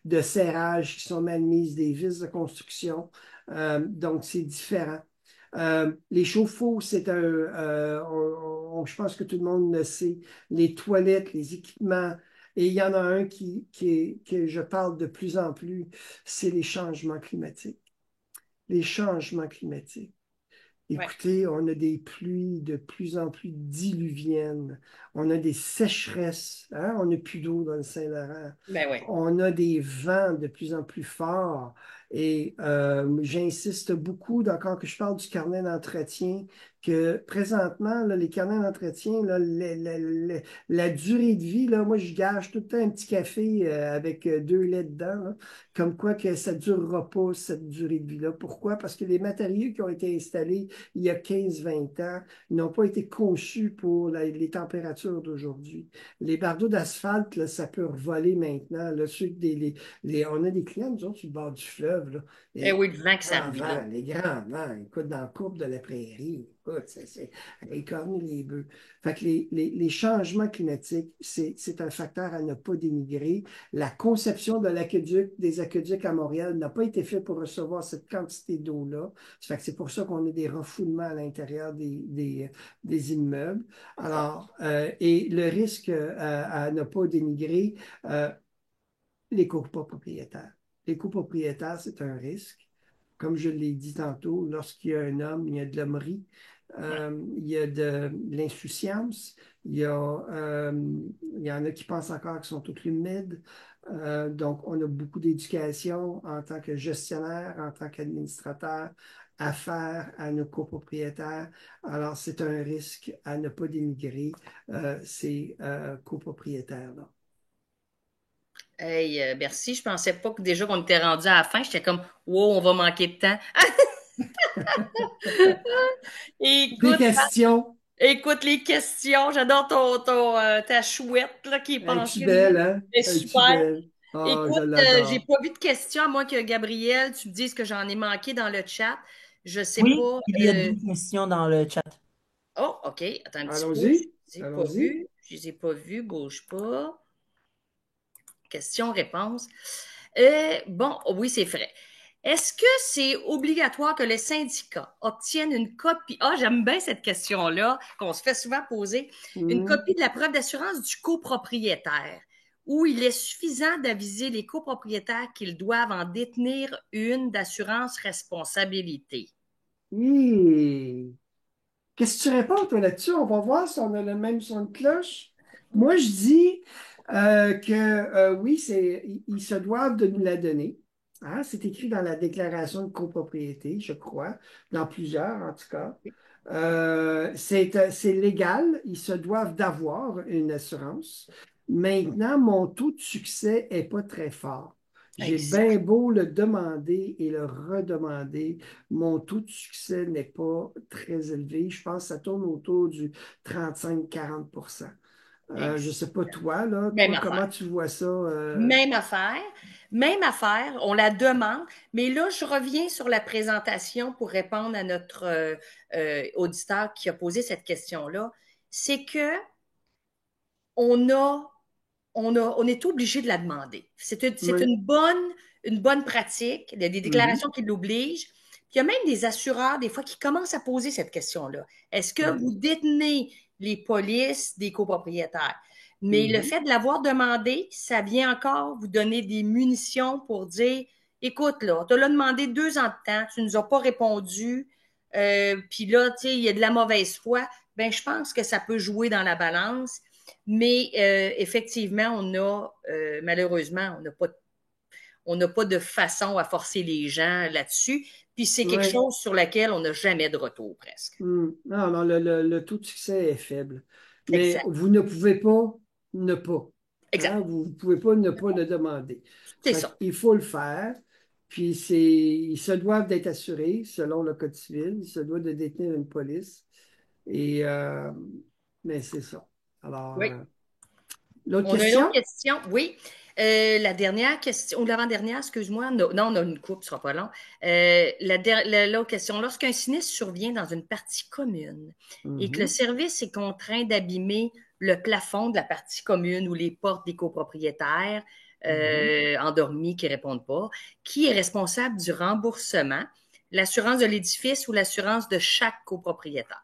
de serrage qui sont mal mises, des vis de construction. Donc, c'est différent. Les chauffe-eau, je pense que tout le monde le sait, les toilettes, les équipements, et il y en a un que je parle de plus en plus, c'est les changements climatiques. Les changements climatiques. Oui, Écoutez, on a des pluies de plus en plus diluviennes. On a des sécheresses. Hein? On n'a plus d'eau dans le Saint-Laurent. ben oui. On a des vents de plus en plus forts. Et j'insiste beaucoup, quand que je parle du carnet d'entretien, que présentement, là, les carnets d'entretien, là, la durée de vie, là, moi, je gage tout le temps un petit café avec 2 laits dedans, là, comme quoi que ça ne durera pas, cette durée de vie-là. Pourquoi? Parce que les matériaux qui ont été installés il y a 15-20 ans n'ont pas été conçus pour les températures d'aujourd'hui. Les bardeaux d'asphalte, là, ça peut voler maintenant. Là, on a des clients, nous autres, sur le bord du fleuve. Là, Eh et oui, le vent que ça vit là. les grands vents, écoute, dans la courbe de la prairie, écoute, c'est écorner les bœufs. Fait que les changements climatiques, c'est un facteur à ne pas dénigrer. La conception de des aqueducs à Montréal n'a pas été faite pour recevoir cette quantité d'eau-là. Ça fait que c'est pour ça qu'on a des refoulements à l'intérieur des immeubles. Alors, et le risque à ne pas dénigrer, euh, les copropriétaires. Les copropriétaires, c'est un risque. Comme je l'ai dit tantôt, lorsqu'il y a un homme, il y a de l'hommerie, Ouais. il y a de l'insouciance, il y en a qui pensent encore qu'ils sont tous humides. Donc, on a beaucoup d'éducation en tant que gestionnaire, en tant qu'administrateur, à faire à nos copropriétaires. Alors, c'est un risque à ne pas dénigrer ces copropriétaires-là. Hey, merci. Je pensais pas que déjà qu'on était rendu à la fin. J'étais comme, wow, on va manquer de temps. Des Écoute, questions? écoute les questions. J'adore ta chouette là, qui est Es-tu penchée de belle, même. hein? C'est Es-tu super. belle? Oh, je Écoute, j'ai l'adore. pas vu de questions, à moins que Gabriel, tu me dises que j'en ai manqué dans le chat. Je sais Oui, pas. il y a deux questions dans le chat. Oh, OK. Attends un petit peu. Allons-y. Je les ai pas Allons-y. vus. Je les ai pas vus. Bouge pas. Question-réponse. Bon, oui, c'est vrai. Est-ce que c'est obligatoire que les syndicats obtiennent une copie? Ah, j'aime bien cette question-là, qu'on se fait souvent poser. Une Hmm. copie de la preuve d'assurance du copropriétaire, où il est suffisant d'aviser les copropriétaires qu'ils doivent en détenir une d'assurance responsabilité. Hi. Qu'est-ce que tu réponds, toi, là-dessus? On va voir si on a le même son de cloche. Moi, je dis que oui, ils se doivent de nous la donner. Hein, c'est écrit dans la déclaration de copropriété, je crois, dans plusieurs en tout cas. C'est légal, ils se doivent d'avoir une assurance. Maintenant, mon taux de succès n'est pas très fort. J'ai bien Exact. beau le demander et le redemander, mon taux de succès n'est pas très élevé. Je pense que ça tourne autour du 35-40%. Je ne sais pas Exact. toi, là, Même toi, affaire. comment tu vois ça? Même affaire, même affaire, on la demande, mais là, je reviens sur la présentation pour répondre à notre auditeur qui a posé cette question-là. C'est que on a on est obligé de la demander. C'est Oui. une bonne pratique. Il y a des Mhm. déclarations qui l'obligent. Puis il y a même des assureurs, des fois, qui commencent à poser cette question-là. Est-ce que Oui. vous détenez les polices des copropriétaires? Mais le Mhm. fait de l'avoir demandé, ça vient encore vous donner des munitions pour dire, écoute, là, on te l'a demandé 2 ans de temps, tu ne nous as pas répondu, puis là, tu sais, il y a de la mauvaise foi. Ben, je pense que ça peut jouer dans la balance. Mais effectivement, malheureusement, on n'a pas de façon à forcer les gens là-dessus. Puis c'est quelque Oui. chose sur laquelle on n'a jamais de retour presque. Non, non, le taux de succès est faible. Mais Exact. vous ne pouvez pas ne pas. Hein? Exact. Vous ne pouvez pas ne pas le demander. C'est Fait ça. qu'il faut le faire. Puis ils se doivent d'être assurés selon le Code civil. Ils se doivent de détenir une police. Et, mais c'est ça. Alors, Oui. l'autre On a une autre question? question. Oui. La dernière question, ou l'avant-dernière, excuse-moi. Non, non, on a une coupe, ce sera pas long. L'autre question. Lorsqu'un sinistre survient dans une partie commune et que le Mhm. service est contraint d'abîmer le plafond de la partie commune ou les portes des copropriétaires Mhm. endormis qui ne répondent pas, qui est responsable du remboursement? L'assurance de l'édifice ou l'assurance de chaque copropriétaire?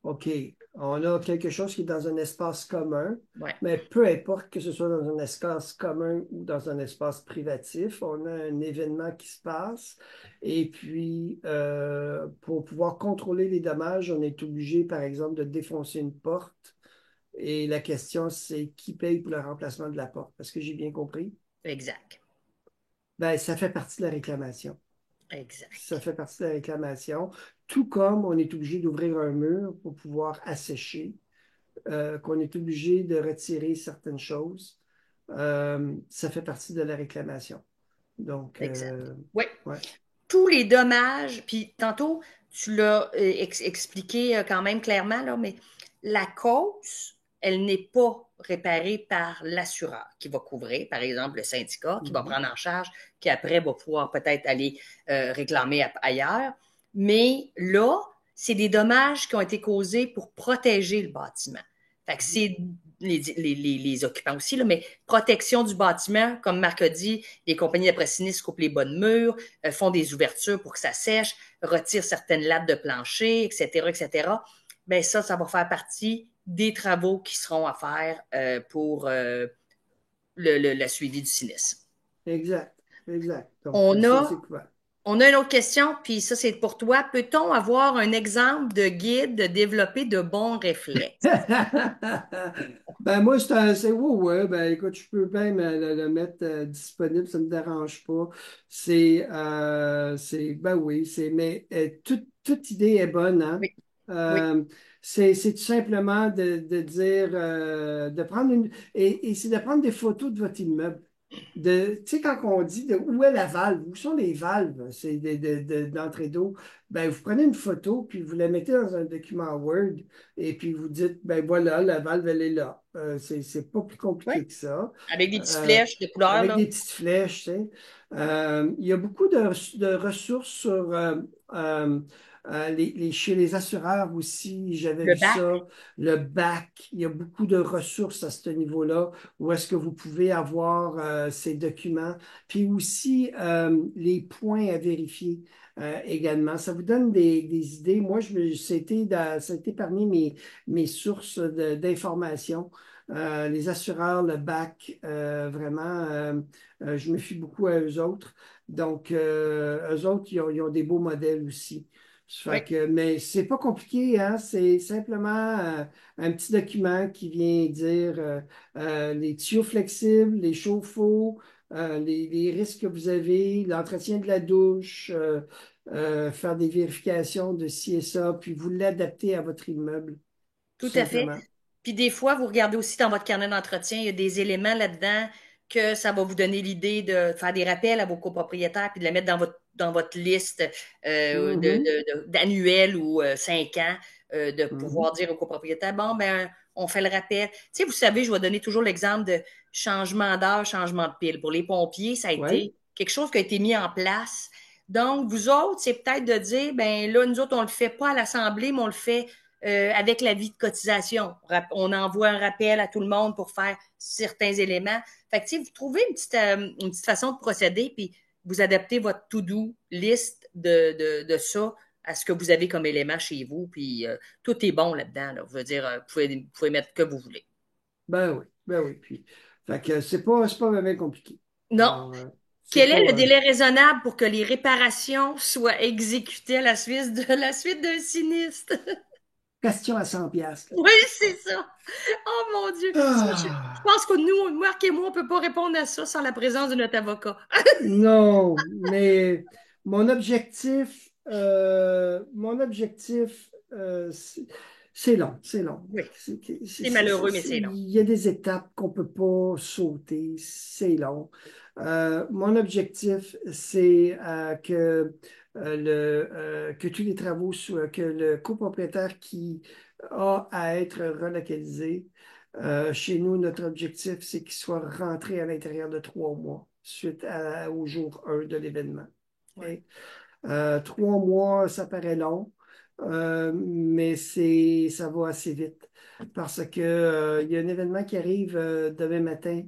OK. On a quelque chose qui est dans un espace commun, Ouais, mais peu importe que ce soit dans un espace commun ou dans un espace privatif, on a un événement qui se passe. Et puis, pour pouvoir contrôler les dommages, on est obligé, par exemple, de défoncer une porte. Et la question, c'est qui paye pour le remplacement de la porte? Parce que j'ai bien compris? exact. Ben, ça fait partie de la réclamation. Ça Exact. fait partie de la réclamation. Tout comme on est obligé d'ouvrir un mur pour pouvoir assécher, qu'on est obligé de retirer certaines choses, ça fait partie de la réclamation. Donc, Exact. Oui. ouais. Tous les dommages, puis tantôt, tu l'as expliqué quand même clairement, là, mais la cause, elle n'est pas réparée par l'assureur qui va couvrir, par exemple, le syndicat qui va Mhm. prendre en charge, qui après va pouvoir peut-être aller réclamer ailleurs. Mais là, c'est des dommages qui ont été causés pour protéger le bâtiment. Fait que c'est les occupants aussi, là, mais protection du bâtiment, comme Marc a dit, les compagnies d'après-sinistre coupent les bonnes murs, font des ouvertures pour que ça sèche, retirent certaines lattes de plancher, etc., etc. Ben ça va faire partie des travaux qui seront à faire pour la suivi du sinistre. Exact, exact. Donc, On ça, a c'est couvert. On a une autre question, puis ça, c'est pour toi. Peut-on avoir un exemple de guide de développer de bons réflexes? Ben moi, ouais, ben écoute, je peux bien le mettre disponible, ça ne me dérange pas. Ben oui, mais toute idée est bonne, hein? Oui, oui, Euh, c'est tout simplement de dire, de prendre et c'est de prendre des photos de votre immeuble. Tu sais, quand on dit où est la valve, où sont les valves, c'est d'entrée d'eau, ben vous prenez une photo, puis vous la mettez dans un document Word, et puis vous dites, ben voilà, la valve, elle est là. C'est pas plus oui. compliqué que ça. Avec des petites Euh, flèches de couleur, Avec là. des petites flèches, tu sais. Il y a beaucoup de ressources sur euh, chez les assureurs aussi, j'avais Le vu bac. ça, le bac, il y a beaucoup de ressources à ce niveau-là, où est-ce que vous pouvez avoir ces documents, puis aussi les points à vérifier également. Ça vous donne des idées. Moi, c'était parmi mes sources d'informations. Les assureurs, le bac, vraiment, je me fie beaucoup à eux autres. Donc, eux autres, ils ont des beaux modèles aussi. Oui, Mais c'est pas compliqué, hein? C'est simplement un petit document qui vient dire les tuyaux flexibles, les chauffe-eau, les risques que vous avez, l'entretien de la douche, faire des vérifications de ci et ça, puis vous l'adaptez à votre immeuble, tout tout à fait. simplement. Puis des fois, vous regardez aussi dans votre carnet d'entretien, il y a des éléments là-dedans que ça va vous donner l'idée de faire des rappels à vos copropriétaires puis de la mettre dans votre liste Mhm, d'annuels ou 5 ans, de mhm. pouvoir dire aux copropriétaires, bon, ben, on fait le rappel. Tu sais, vous savez, je vais donner toujours l'exemple de changement d'heure, changement de pile. Pour les pompiers, ça a Oui, été quelque chose qui a été mis en place. Donc, vous autres, c'est peut-être de dire, ben là, nous autres, on le fait pas à l'Assemblée, mais on le fait avec l'avis de cotisation. On envoie un rappel à tout le monde pour faire certains éléments. Fait que, vous trouvez une petite façon de procéder, puis vous adaptez votre to-do list de ça à ce que vous avez comme élément chez vous, puis tout est bon là-dedans. Là. Je veux dire, vous pouvez mettre ce que vous voulez. Ben oui. Puis, fait que c'est pas vraiment compliqué. Non. Alors, Quel est le délai raisonnable pour que les réparations soient exécutées à la suite d'un sinistre? question à 100 piastres. Oui, c'est ça. Oh mon Dieu. Je pense que nous, Marc et moi, on ne peut pas répondre à ça sans la présence de notre avocat. Non, mais mon objectif, c'est long, c'est long. Oui, c'est malheureux, mais c'est long. Il y a des étapes qu'on ne peut pas sauter, c'est long. Mon objectif, c'est que tous les travaux soient, que le copropriétaire qui a à être relocalisé, chez nous, notre objectif, c'est qu'il soit rentré à l'intérieur de 3 mois suite au jour 1 de l'événement. Ouais. 3 mois, ça paraît long, mais ça va assez vite parce que, il y a un événement qui arrive demain matin.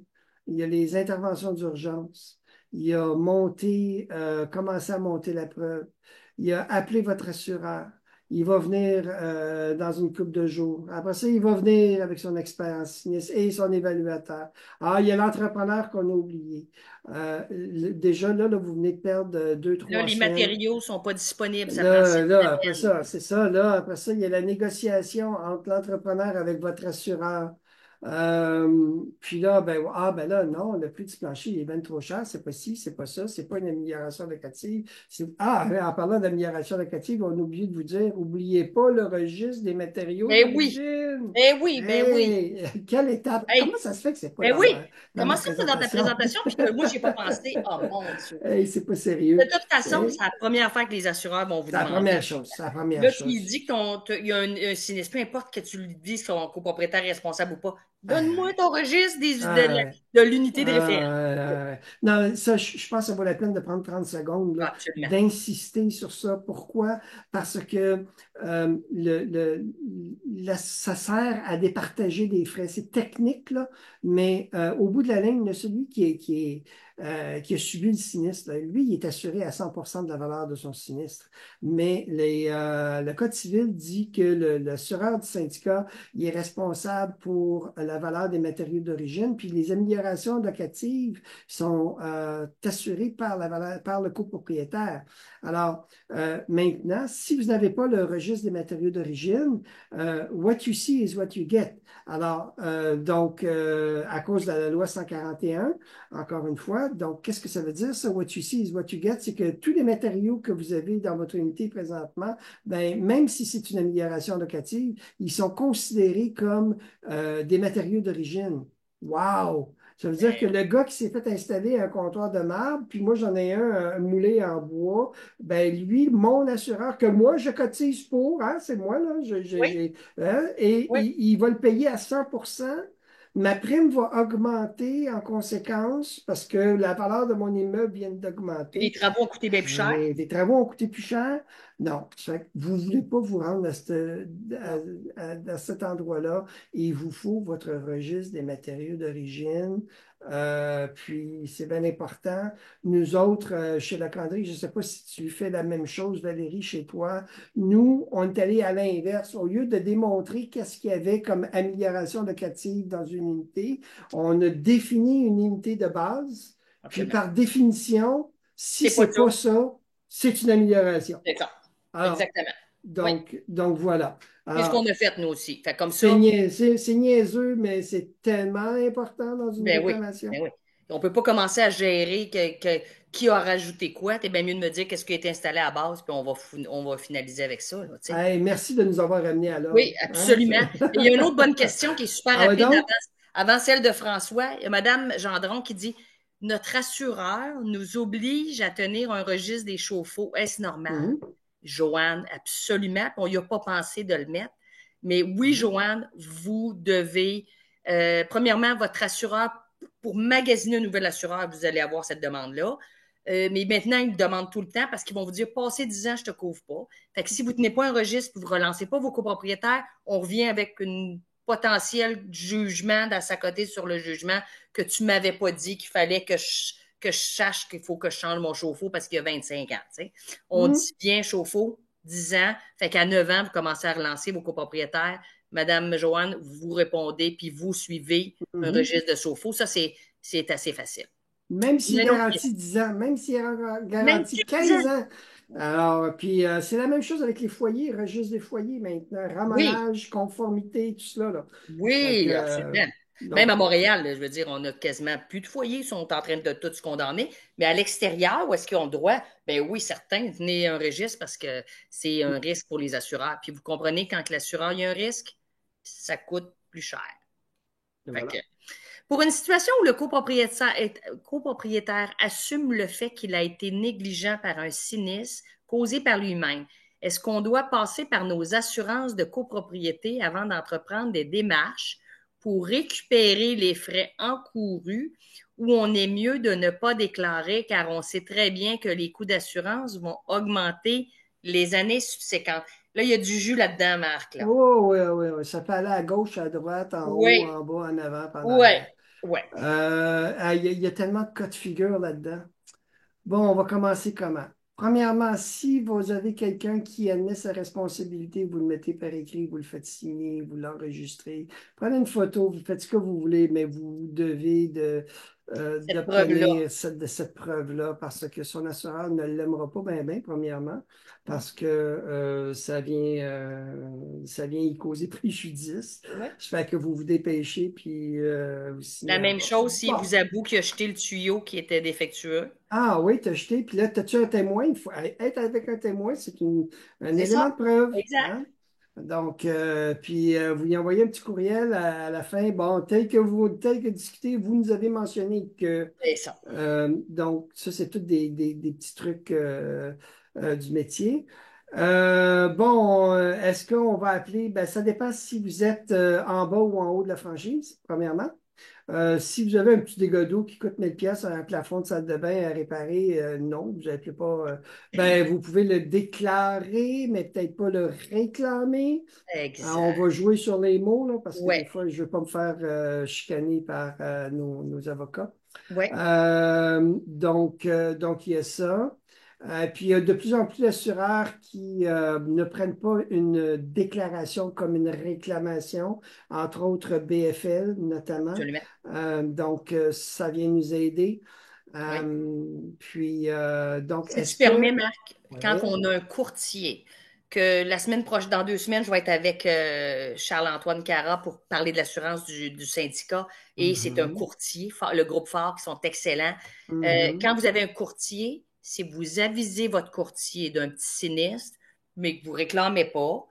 Il y a les interventions d'urgence. Il y a commencé à monter la preuve. Il y a appelé votre assureur. Il va venir dans une couple de jours. Après ça, il va venir avec son expert en sinistre et son évaluateur. Ah, il y a l'entrepreneur qu'on a oublié. Déjà, là, vous venez de perdre 2, 3 Là, les semaines. matériaux ne sont pas disponibles. Ça prend 6 Après ça, c'est ça. Là, après ça, il y a la négociation entre l'entrepreneur avec votre assureur. Puis là, ben là, non, le prix du plancher, il est bien trop cher. C'est pas ci, c'est pas ça, c'est pas une amélioration locative. En parlant d'amélioration locative, on a oublié de vous dire, oubliez pas le registre des matériaux d'origine. Ben oui. Quelle étape? Hey, Comment ça se fait que c'est pas ben oui. dans Comment ma ça, c'est dans ta présentation, puis que moi, je n'y ai pas pensé? Oh mon Dieu. Hey, c'est pas sérieux. De toute façon, c'est la première fois que les assureurs vont vous C'est la demander. première chose. C'est la première Là, chose. tu lui dis qu'il y a un sinistre, peu importe que tu lui dises que ton copropriétaire est responsable ou pas. Donne-moi ton registre de l'unité de référence. Non, ça, je pense que ça vaut la peine de prendre 30 secondes, là, Absolument. d'insister sur ça. Pourquoi? Parce que ça sert à départager des frais. C'est technique, là, mais au bout de la ligne, là, celui qui a subi le sinistre, là, lui, il est assuré à 100% de la valeur de son sinistre. Mais le Code civil dit que l'assureur du syndicat, il est responsable pour la valeur des matériaux d'origine, puis les améliorations locatives sont assurées par le copropriétaire. Alors, maintenant, si vous n'avez pas le registre des matériaux d'origine, what you see is what you get. Alors, donc, à cause de la loi 141, encore une fois, donc, qu'est-ce que ça veut dire, ça? What you see is what you get, c'est que tous les matériaux que vous avez dans votre unité présentement, ben, même si c'est une amélioration locative, ils sont considérés comme des matériaux d'origine. Wow! Ça veut dire que le gars qui s'est fait installer un comptoir de marbre, puis moi j'en ai un moulé en bois, ben lui, mon assureur, que moi je cotise pour, hein, c'est moi là, et Oui. il va le payer à 100%. Ma prime va augmenter en conséquence parce que la valeur de mon immeuble vient d'augmenter. Les travaux ont coûté bien plus cher. Les travaux ont coûté plus cher. Non, vous ne voulez pas vous rendre à cet endroit-là. Il vous faut votre registre des matériaux d'origine. Puis, c'est bien important. Nous autres, chez La Canderie, je ne sais pas si tu fais la même chose, Valérie, chez toi. Nous, on est allé à l'inverse. Au lieu de démontrer qu'est-ce qu'il y avait comme amélioration locative dans une unité, on a défini une unité de base. Puis, par définition, si c'est pas ça, c'est une amélioration. C'est ça. Alors, exactement. Donc voilà. C'est ce qu'on a fait, nous aussi. Fait comme c'est ça. niaiseux, mais c'est tellement important dans une réclamation. Oui. On ne peut pas commencer à gérer qui a rajouté quoi. C'est bien mieux de me dire qu'est-ce qui est installé à base, puis on va finaliser avec ça. Là, hey, merci de nous avoir ramenés à l'ordre. Oui, absolument. Hein? Il y a une autre bonne question qui est super rapide avant celle de François. Il y a Mme Gendron qui dit notre assureur nous oblige à tenir un registre des chauffe-eau. Est-ce normal? Joanne, absolument. On n'y a pas pensé de le mettre. Mais oui, Joanne, vous devez, premièrement, votre assureur, pour magasiner un nouvel assureur, vous allez avoir cette demande-là. Mais maintenant, ils le demandent tout le temps parce qu'ils vont vous dire, passez 10 ans, je ne te couvre pas. Fait que si vous ne tenez pas un registre, vous ne relancez pas vos copropriétaires, on revient avec une potentiel jugement dans sa côté sur le jugement que tu ne m'avais pas dit qu'il fallait que je sache qu'il faut que je change mon chauffe-eau parce qu'il y a 25 ans. T'sais. On Mhm. dit bien chauffe-eau, 10 ans. Fait qu'à 9 ans, vous commencez à relancer vos copropriétaires. Madame Joanne, vous répondez, puis vous suivez un Mhm. registre de chauffe-eau. Ça, c'est assez facile. Même s'il Une autre question. garantit 10 ans, même s'il Même garantit 15 ans. 15 ans. Alors, puis c'est la même chose avec les foyers, registre des foyers maintenant, Oui, ramonage, conformité, tout cela, là. Fait que, oui, absolument. Même à donc, Montréal, là, je veux dire, on a quasiment plus de foyers, ils sont en train de tous se condamner. Mais à l'extérieur, où est-ce qu'ils ont le droit? Ben oui, certains, tenez un registre parce que c'est un risque pour les assureurs. Puis vous comprenez, quand l'assureur, il y a un risque, ça coûte plus cher. Fait que, voilà. pour une situation où le copropriétaire assume le fait qu'il a été négligent par un sinistre causé par lui-même, est-ce qu'on doit passer par nos assurances de copropriété avant d'entreprendre des démarches pour récupérer les frais encourus ou on est mieux de ne pas déclarer car on sait très bien que les coûts d'assurance vont augmenter les années subséquentes? Là, il y a du jus là-dedans, Marc. Là. Oh, oui, oui, oui. Ça peut aller à gauche, à droite, en haut, Oui, en bas, en avant, en oui, arrière. oui. Il y a tellement de cas de figure là-dedans. Bon, on va commencer comment? Premièrement, si vous avez quelqu'un qui admet sa responsabilité, vous le mettez par écrit, vous le faites signer, vous l'enregistrez. Prenez une photo, vous faites ce que vous voulez, mais vous devez Cette preuve-là. d'obtenir cette preuve-là parce que son assureur ne l'aimera pas bien, bien, premièrement, parce que ça vient y causer préjudice. Oui. Ça fait que vous vous dépêchez, puis vous signez La en même bas. chose s'il Bon. vous avoue qu'il a jeté le tuyau qui était défectueux. Ah oui, t'as jeté, puis là, t'as-tu un témoin? Il faut être avec un témoin, c'est un C'est élément ça. de preuve. Exact. Hein? Donc, puis vous lui envoyez un petit courriel à la fin. Bon, tel que discuté, vous nous avez mentionné que. C'est ça. Donc, ça, c'est tous des petits trucs du métier. Bon, est-ce qu'on va appeler? Ben, ça dépend si vous êtes en bas ou en haut de la franchise, premièrement. Si vous avez un petit dégât d'eau qui coûte 1000 pièces un plafond de salle de bain à réparer, non, vous n'appelez pas. Ben, vous pouvez le déclarer, mais peut-être pas le réclamer. On va Exact. jouer sur les mots, là, parce que des Ouais. fois, je ne veux pas me faire chicaner par nos avocats. Ouais. Donc, il y a ça. Puis, il y a de plus en plus d'assureurs qui ne prennent pas une déclaration comme une réclamation, entre autres BFL notamment. Absolument. Ça vient nous aider. Oui. Donc, Si tu est-ce permets, que... Marc, quand Oui. on a un courtier, que la semaine prochaine, dans 2 semaines, je vais être avec Charles-Antoine Cara pour parler de l'assurance du syndicat. Et c'est un Mhm, courtier, le groupe Fort, qui sont excellents. mhm. Quand vous avez un courtier, si vous avisez votre courtier d'un petit sinistre, mais que vous ne réclamez pas,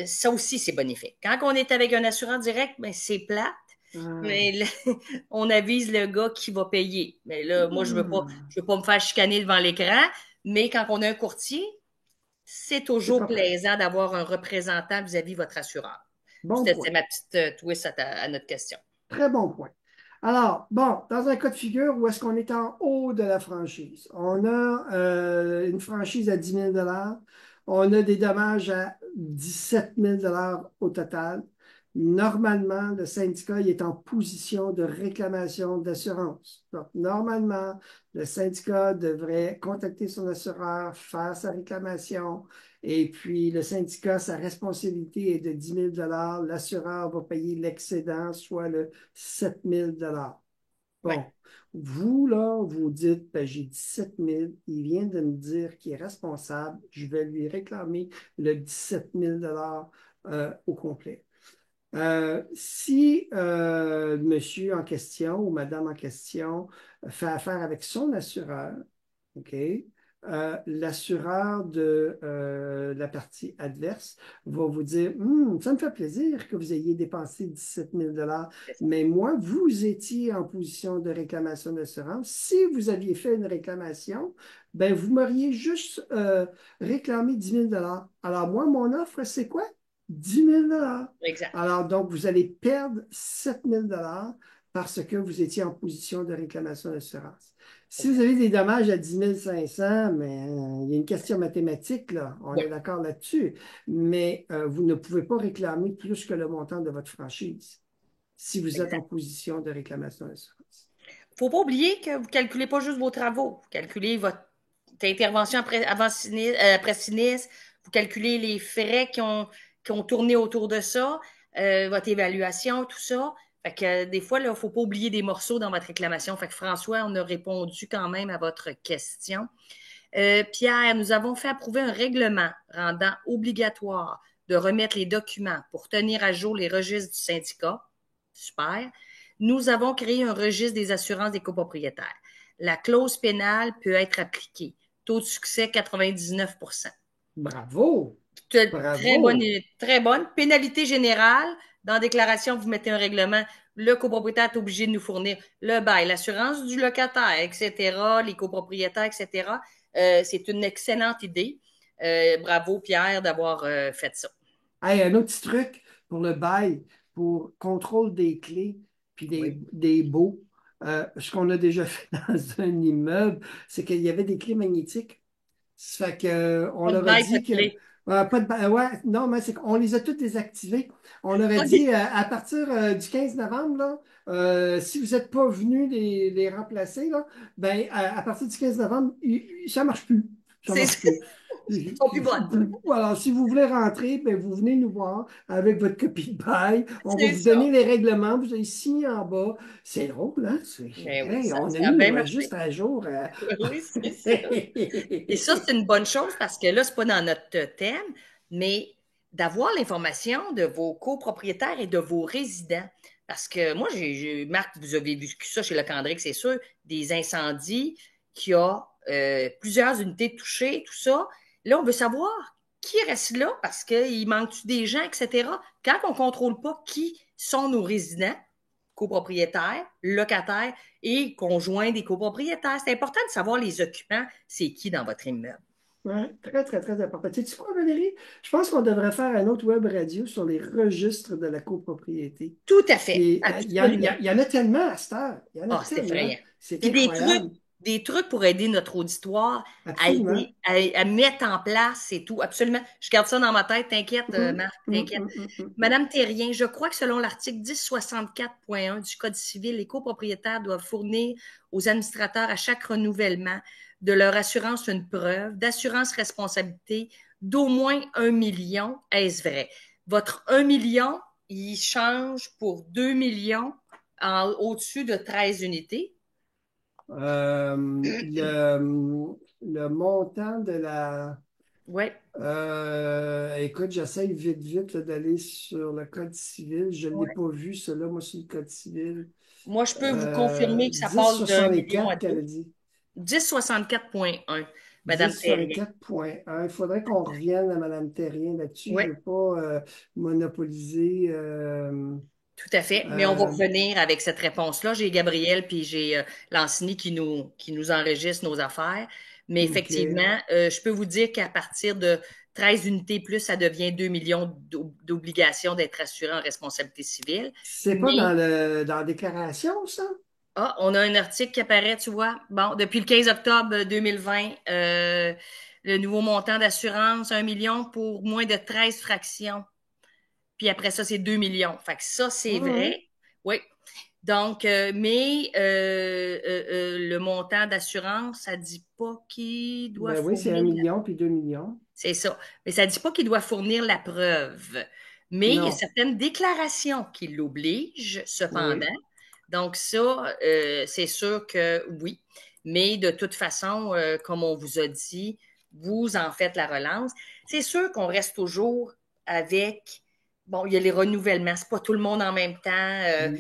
ça aussi, c'est bonifique. Quand on est avec un assurant direct, ben, c'est plate, Ah, mais là, on avise le gars qui va payer. Mais là, moi, ah. je veux pas me faire chicaner devant l'écran, mais quand on a un courtier, c'est C'est toujours pas pire. plaisant d'avoir un représentant vis-à-vis de votre assureur. Bon C'est point. ma petite twist à notre question. Très bon point. Alors, bon, dans un cas de figure où est-ce qu'on est en haut de la franchise, on a une franchise à 10 000 $, on a des dommages à 17 000 $ au total. Normalement, le syndicat il est en position de réclamation d'assurance. Donc, normalement, le syndicat devrait contacter son assureur, faire sa réclamation, et puis, le syndicat, sa responsabilité est de 10 000 $. L'assureur va payer l'excédent, soit le 7 000 $. Oui, Bon, vous, là, vous dites, ben, j'ai 17 000, il vient de me dire qu'il est responsable, je vais lui réclamer le 17 000 $ au complet. Si monsieur en question ou madame en question fait affaire avec son assureur, OK, l'assureur de la partie adverse va vous dire, ça me fait plaisir que vous ayez dépensé 17 000 $, c'est ça. mais moi, vous étiez en position de réclamation d'assurance. Si vous aviez fait une réclamation, ben, vous m'auriez juste réclamé 10 000 $. Alors, moi, mon offre, c'est quoi? 10 000 $. Exact. Alors, donc, vous allez perdre 7 000 $ parce que vous étiez en position de réclamation d'assurance. Si vous avez des dommages à 10 500, mais il y a une question mathématique, là. On Oui, est d'accord là-dessus. Mais vous ne pouvez pas réclamer plus que le montant de votre franchise si vous êtes en exact. position de réclamation d'assurance. Faut pas oublier que vous ne calculez pas juste vos travaux. Vous calculez votre intervention après sinistre, vous calculez les frais qui ont tourné autour de ça, votre évaluation, tout ça. Fait que des fois, il ne faut pas oublier des morceaux dans votre réclamation. Fait que François, on a répondu quand même à votre question. Pierre, nous avons fait approuver un règlement rendant obligatoire de remettre les documents pour tenir à jour les registres du syndicat. Super. Nous avons créé un registre des assurances des copropriétaires. La clause pénale peut être appliquée. Taux de succès 99. Bravo! Très bonne, Bravo! très bonne. Pénalité générale. Dans la déclaration, vous mettez un règlement. Le copropriétaire est obligé de nous fournir le bail, l'assurance du locataire, etc., les copropriétaires, etc. C'est une excellente idée. Bravo, Pierre, d'avoir fait ça. Hey, un autre petit truc pour le bail, pour contrôle des clés puis Oui. des baux. Ce qu'on a déjà fait dans un immeuble, c'est qu'il y avait des clés magnétiques. Ça fait que, on Pas de leur a bail, pas dit de que. clé. Pas de ouais, non, mais c'est qu'on les a toutes désactivées. On leur a OK. dit à partir du 15 novembre, là, si vous n'êtes pas venu les remplacer, là, ben, à partir du 15 novembre, ça ne marche plus. Ça ne C'est marche ça. plus. Ils sont plus bonnes. Alors, si vous voulez rentrer, ben, vous venez nous voir avec votre copie de bail. On va C'est vous ça. donner les règlements. Vous avez signé en bas. C'est drôle, hein? Mais oui, Hey, on a ça a mis bien nos marché. registres à jour. Oui, c'est ça. Et ça, c'est une bonne chose parce que là, c'est pas dans notre thème, mais d'avoir l'information de vos copropriétaires et de vos résidents. Parce que moi, Marc, vous avez vécu ça chez Locandric, c'est sûr, des incendies, qui a plusieurs unités touchées, tout ça. Là, on veut savoir qui reste là parce qu'il manque des gens, etc. Quand on ne contrôle pas qui sont nos résidents, copropriétaires, locataires et conjoints des copropriétaires, c'est important de savoir les occupants, c'est qui dans votre immeuble. Ouais, très, très, très important. Sais-tu quoi, Valérie? Je pense qu'on devrait faire un autre web radio sur les registres de la copropriété. Tout à fait, Puis, absolument. il y en a tellement à cette heure. Il y en a Ah, c'est tellement. effrayant. C'est Puis incroyable. des trucs pour aider notre auditoire à Absolument. aider, à mettre en place et tout. Absolument. Je garde ça dans ma tête. T'inquiète, Hum, Marc, hum, t'inquiète. hum, hum, hum, hum. Madame Terrien, je crois que selon l'article 1064.1 du Code civil, les copropriétaires doivent fournir aux administrateurs à chaque renouvellement de leur assurance une preuve d'assurance responsabilité d'au moins 1 million. Est-ce vrai? Votre 1 million, il change pour 2 millions au-dessus de 13 unités. Le montant de la. Oui. Écoute, j'essaye vite, vite là, d'aller sur le code civil. Je ne l'ai Ouais. pas vu, cela, moi, sur le code civil. Moi, je peux vous confirmer que ça passe d'un million à 10,64 qu'elle a deux. dit. 1064.1, Madame Terrien. 10,64,1. Il faudrait qu'on revienne à Mme Terrien là-dessus. Oui, Je ne veux pas monopoliser. tout à fait. Mais on va Euh, revenir avec cette réponse-là. J'ai Gabriel puis j'ai Lancini qui nous enregistre nos affaires. Mais OK. effectivement, je peux vous dire qu'à partir de 13 unités plus, ça devient 2 millions d'obligations d'être assuré en responsabilité civile. C'est pas Mais dans la déclaration, ça? ah, on a un article qui apparaît, tu vois. Bon, depuis le 15 octobre 2020, le nouveau montant d'assurance, 1 million pour moins de 13 fractions. Puis après ça, c'est 2 millions. Fait que ça, c'est Ouais. vrai. Oui. Donc, le montant d'assurance, ça ne dit pas qui doit Ben oui, c'est un fournir. million puis 2 millions. C'est ça. Mais ça ne dit pas qu'il doit fournir la preuve. Mais il y a Non. certaines déclarations qui l'obligent, cependant. Oui. Donc, ça, c'est sûr que oui. Mais de toute façon, comme on vous a dit, vous en faites la relance. C'est sûr qu'on reste toujours avec. Bon, il y a les renouvellements, c'est pas tout le monde en même temps. Mm.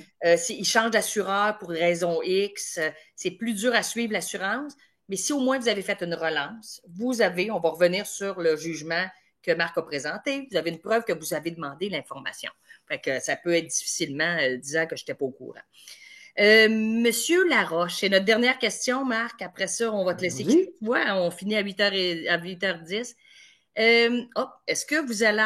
Ils changent d'assureur pour raison X. C'est plus dur à suivre l'assurance. Mais si au moins vous avez fait une relance, on va revenir sur le jugement que Marc a présenté, vous avez une preuve que vous avez demandé l'information. Fait que ça peut être difficilement disant que je n'étais pas au courant. Monsieur Laroche, c'est notre dernière question, Marc. Après ça, on va te laisser quitter. Allons-y. Tu vois, on finit à 8h10. Est-ce que vous allez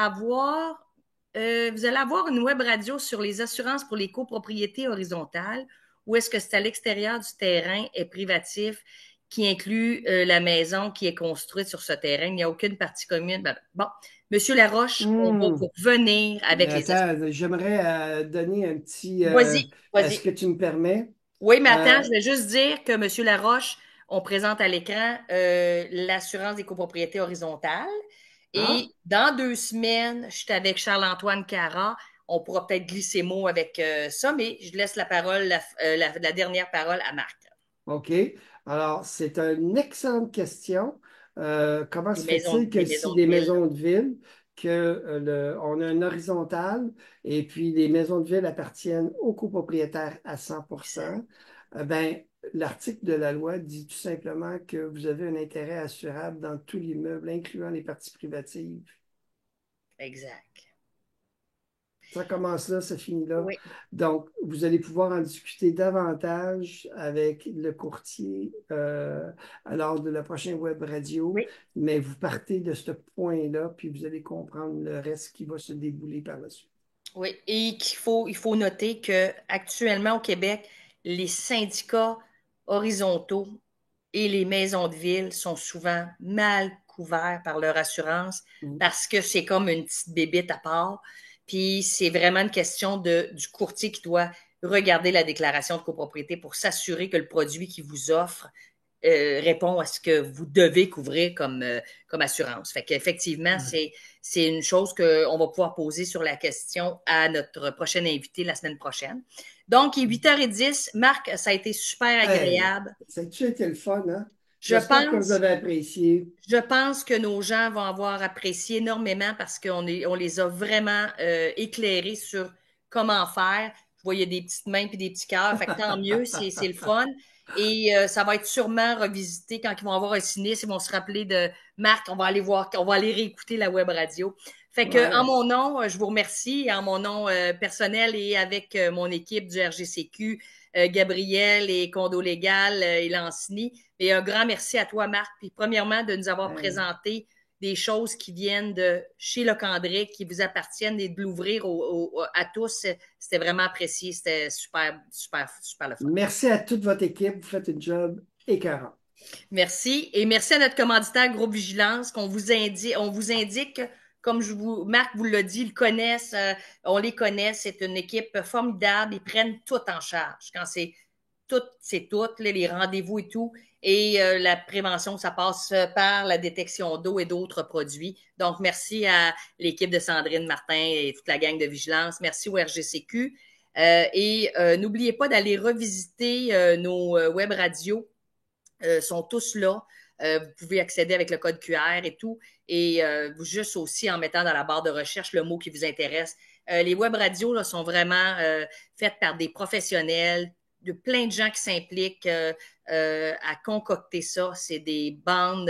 avoir une web radio sur les assurances pour les copropriétés horizontales ou est-ce que c'est à l'extérieur du terrain est privatif qui inclut la maison qui est construite sur ce terrain? Il n'y a aucune partie commune. Bon, Monsieur Laroche, on va vous revenir avec les Attends, j'aimerais donner un petit... Vas-y, est-ce vas-y. que tu me permets? Oui, mais attends, Euh, je vais juste dire que Monsieur Laroche, on présente à l'écran l'assurance des copropriétés horizontales. ah, Et dans 2 semaines, je suis avec Charles-Antoine Cara. On pourra peut-être glisser mot avec ça, mais je laisse la parole, la dernière parole à Marc. OK. Alors, c'est une excellente question. Comment se fait-il que Des si maisons de les ville. maisons de ville, on a un horizontal et puis les maisons de ville appartiennent aux copropriétaires à 100%, ben, l'article de la loi dit tout simplement que vous avez un intérêt assurable dans tout l'immeuble, incluant les parties privatives. Exact. Ça commence là, ça finit là. Oui, Donc, vous allez pouvoir en discuter davantage avec le courtier lors de la prochaine web radio, oui, mais vous partez de ce point-là, puis vous allez comprendre le reste qui va se débouler par la suite. oui. Et il faut noter que actuellement au Québec, les syndicats horizontaux et les maisons de ville sont souvent mal couverts par leur assurance Mm. parce que c'est comme une petite bébête à part. Puis c'est vraiment une question du courtier qui doit regarder la déclaration de copropriété pour s'assurer que le produit qu'il vous offre répond à ce que vous devez couvrir comme assurance. Fait qu'effectivement, Ouais. c'est une chose qu'on va pouvoir poser sur la question à notre prochaine invité la semaine prochaine. Donc, il est 8h10. Marc, ça a été super Hey, agréable. ça a été le fun, hein? Je J'espère que vous pense, avez apprécié. je pense que nos gens vont avoir apprécié énormément parce on les a vraiment éclairés sur comment faire. Je voyais des petites mains puis des petits cœurs, fait que tant mieux, c'est le fun. Et ça va être sûrement revisité quand ils vont avoir un sinistre, ils vont se rappeler de Marc, on va aller voir, on va aller réécouter la web radio. Fait que en Ouais. mon nom, je vous remercie, en mon nom personnel et avec mon équipe du RGCQ, Gabriel et Condo Légal et Lancini. Et un grand merci à toi, Marc. Puis premièrement, de nous avoir Hey. présenté des choses qui viennent de chez Locandré, qui vous appartiennent et de l'ouvrir à tous. C'était vraiment apprécié. C'était super, super, super le fun. Merci à toute votre équipe. Vous faites un job écœurant. Merci. Et merci à notre commanditaire Groupe Vigilance on vous indique, comme Marc vous l'a dit, ils connaissent, on les connaît. C'est une équipe formidable. Ils prennent tout en charge. Quand c'est tout, les rendez-vous et tout. Et la prévention, ça passe par la détection d'eau et d'autres produits. Donc, merci à l'équipe de Sandrine Martin et toute la gang de vigilance. Merci au RGCQ. N'oubliez pas d'aller revisiter nos web radios sont tous là. Vous pouvez accéder avec le code QR et tout. Et juste aussi en mettant dans la barre de recherche le mot qui vous intéresse. Les web radios là, sont vraiment faites par des professionnels, de plein de gens qui s'impliquent à concocter ça. C'est des bandes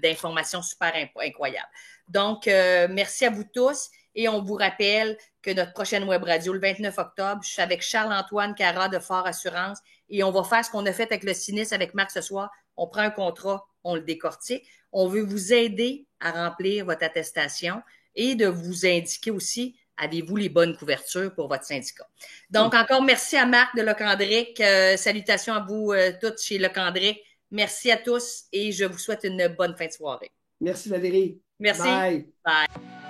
d'informations super incroyables. Donc, merci à vous tous. Et on vous rappelle que notre prochaine web radio, le 29 octobre, je suis avec Charles-Antoine Cara de Fort Assurance et on va faire ce qu'on a fait avec le sinistre avec Marc ce soir. On prend un contrat, on le décortique. On veut vous aider à remplir votre attestation et de vous indiquer aussi, avez-vous les bonnes couvertures pour votre syndicat. Donc, encore merci à Marc de Locandric. Salutations à vous toutes chez Locandric. Merci à tous et je vous souhaite une bonne fin de soirée. Merci Valérie. Merci. Bye. Bye.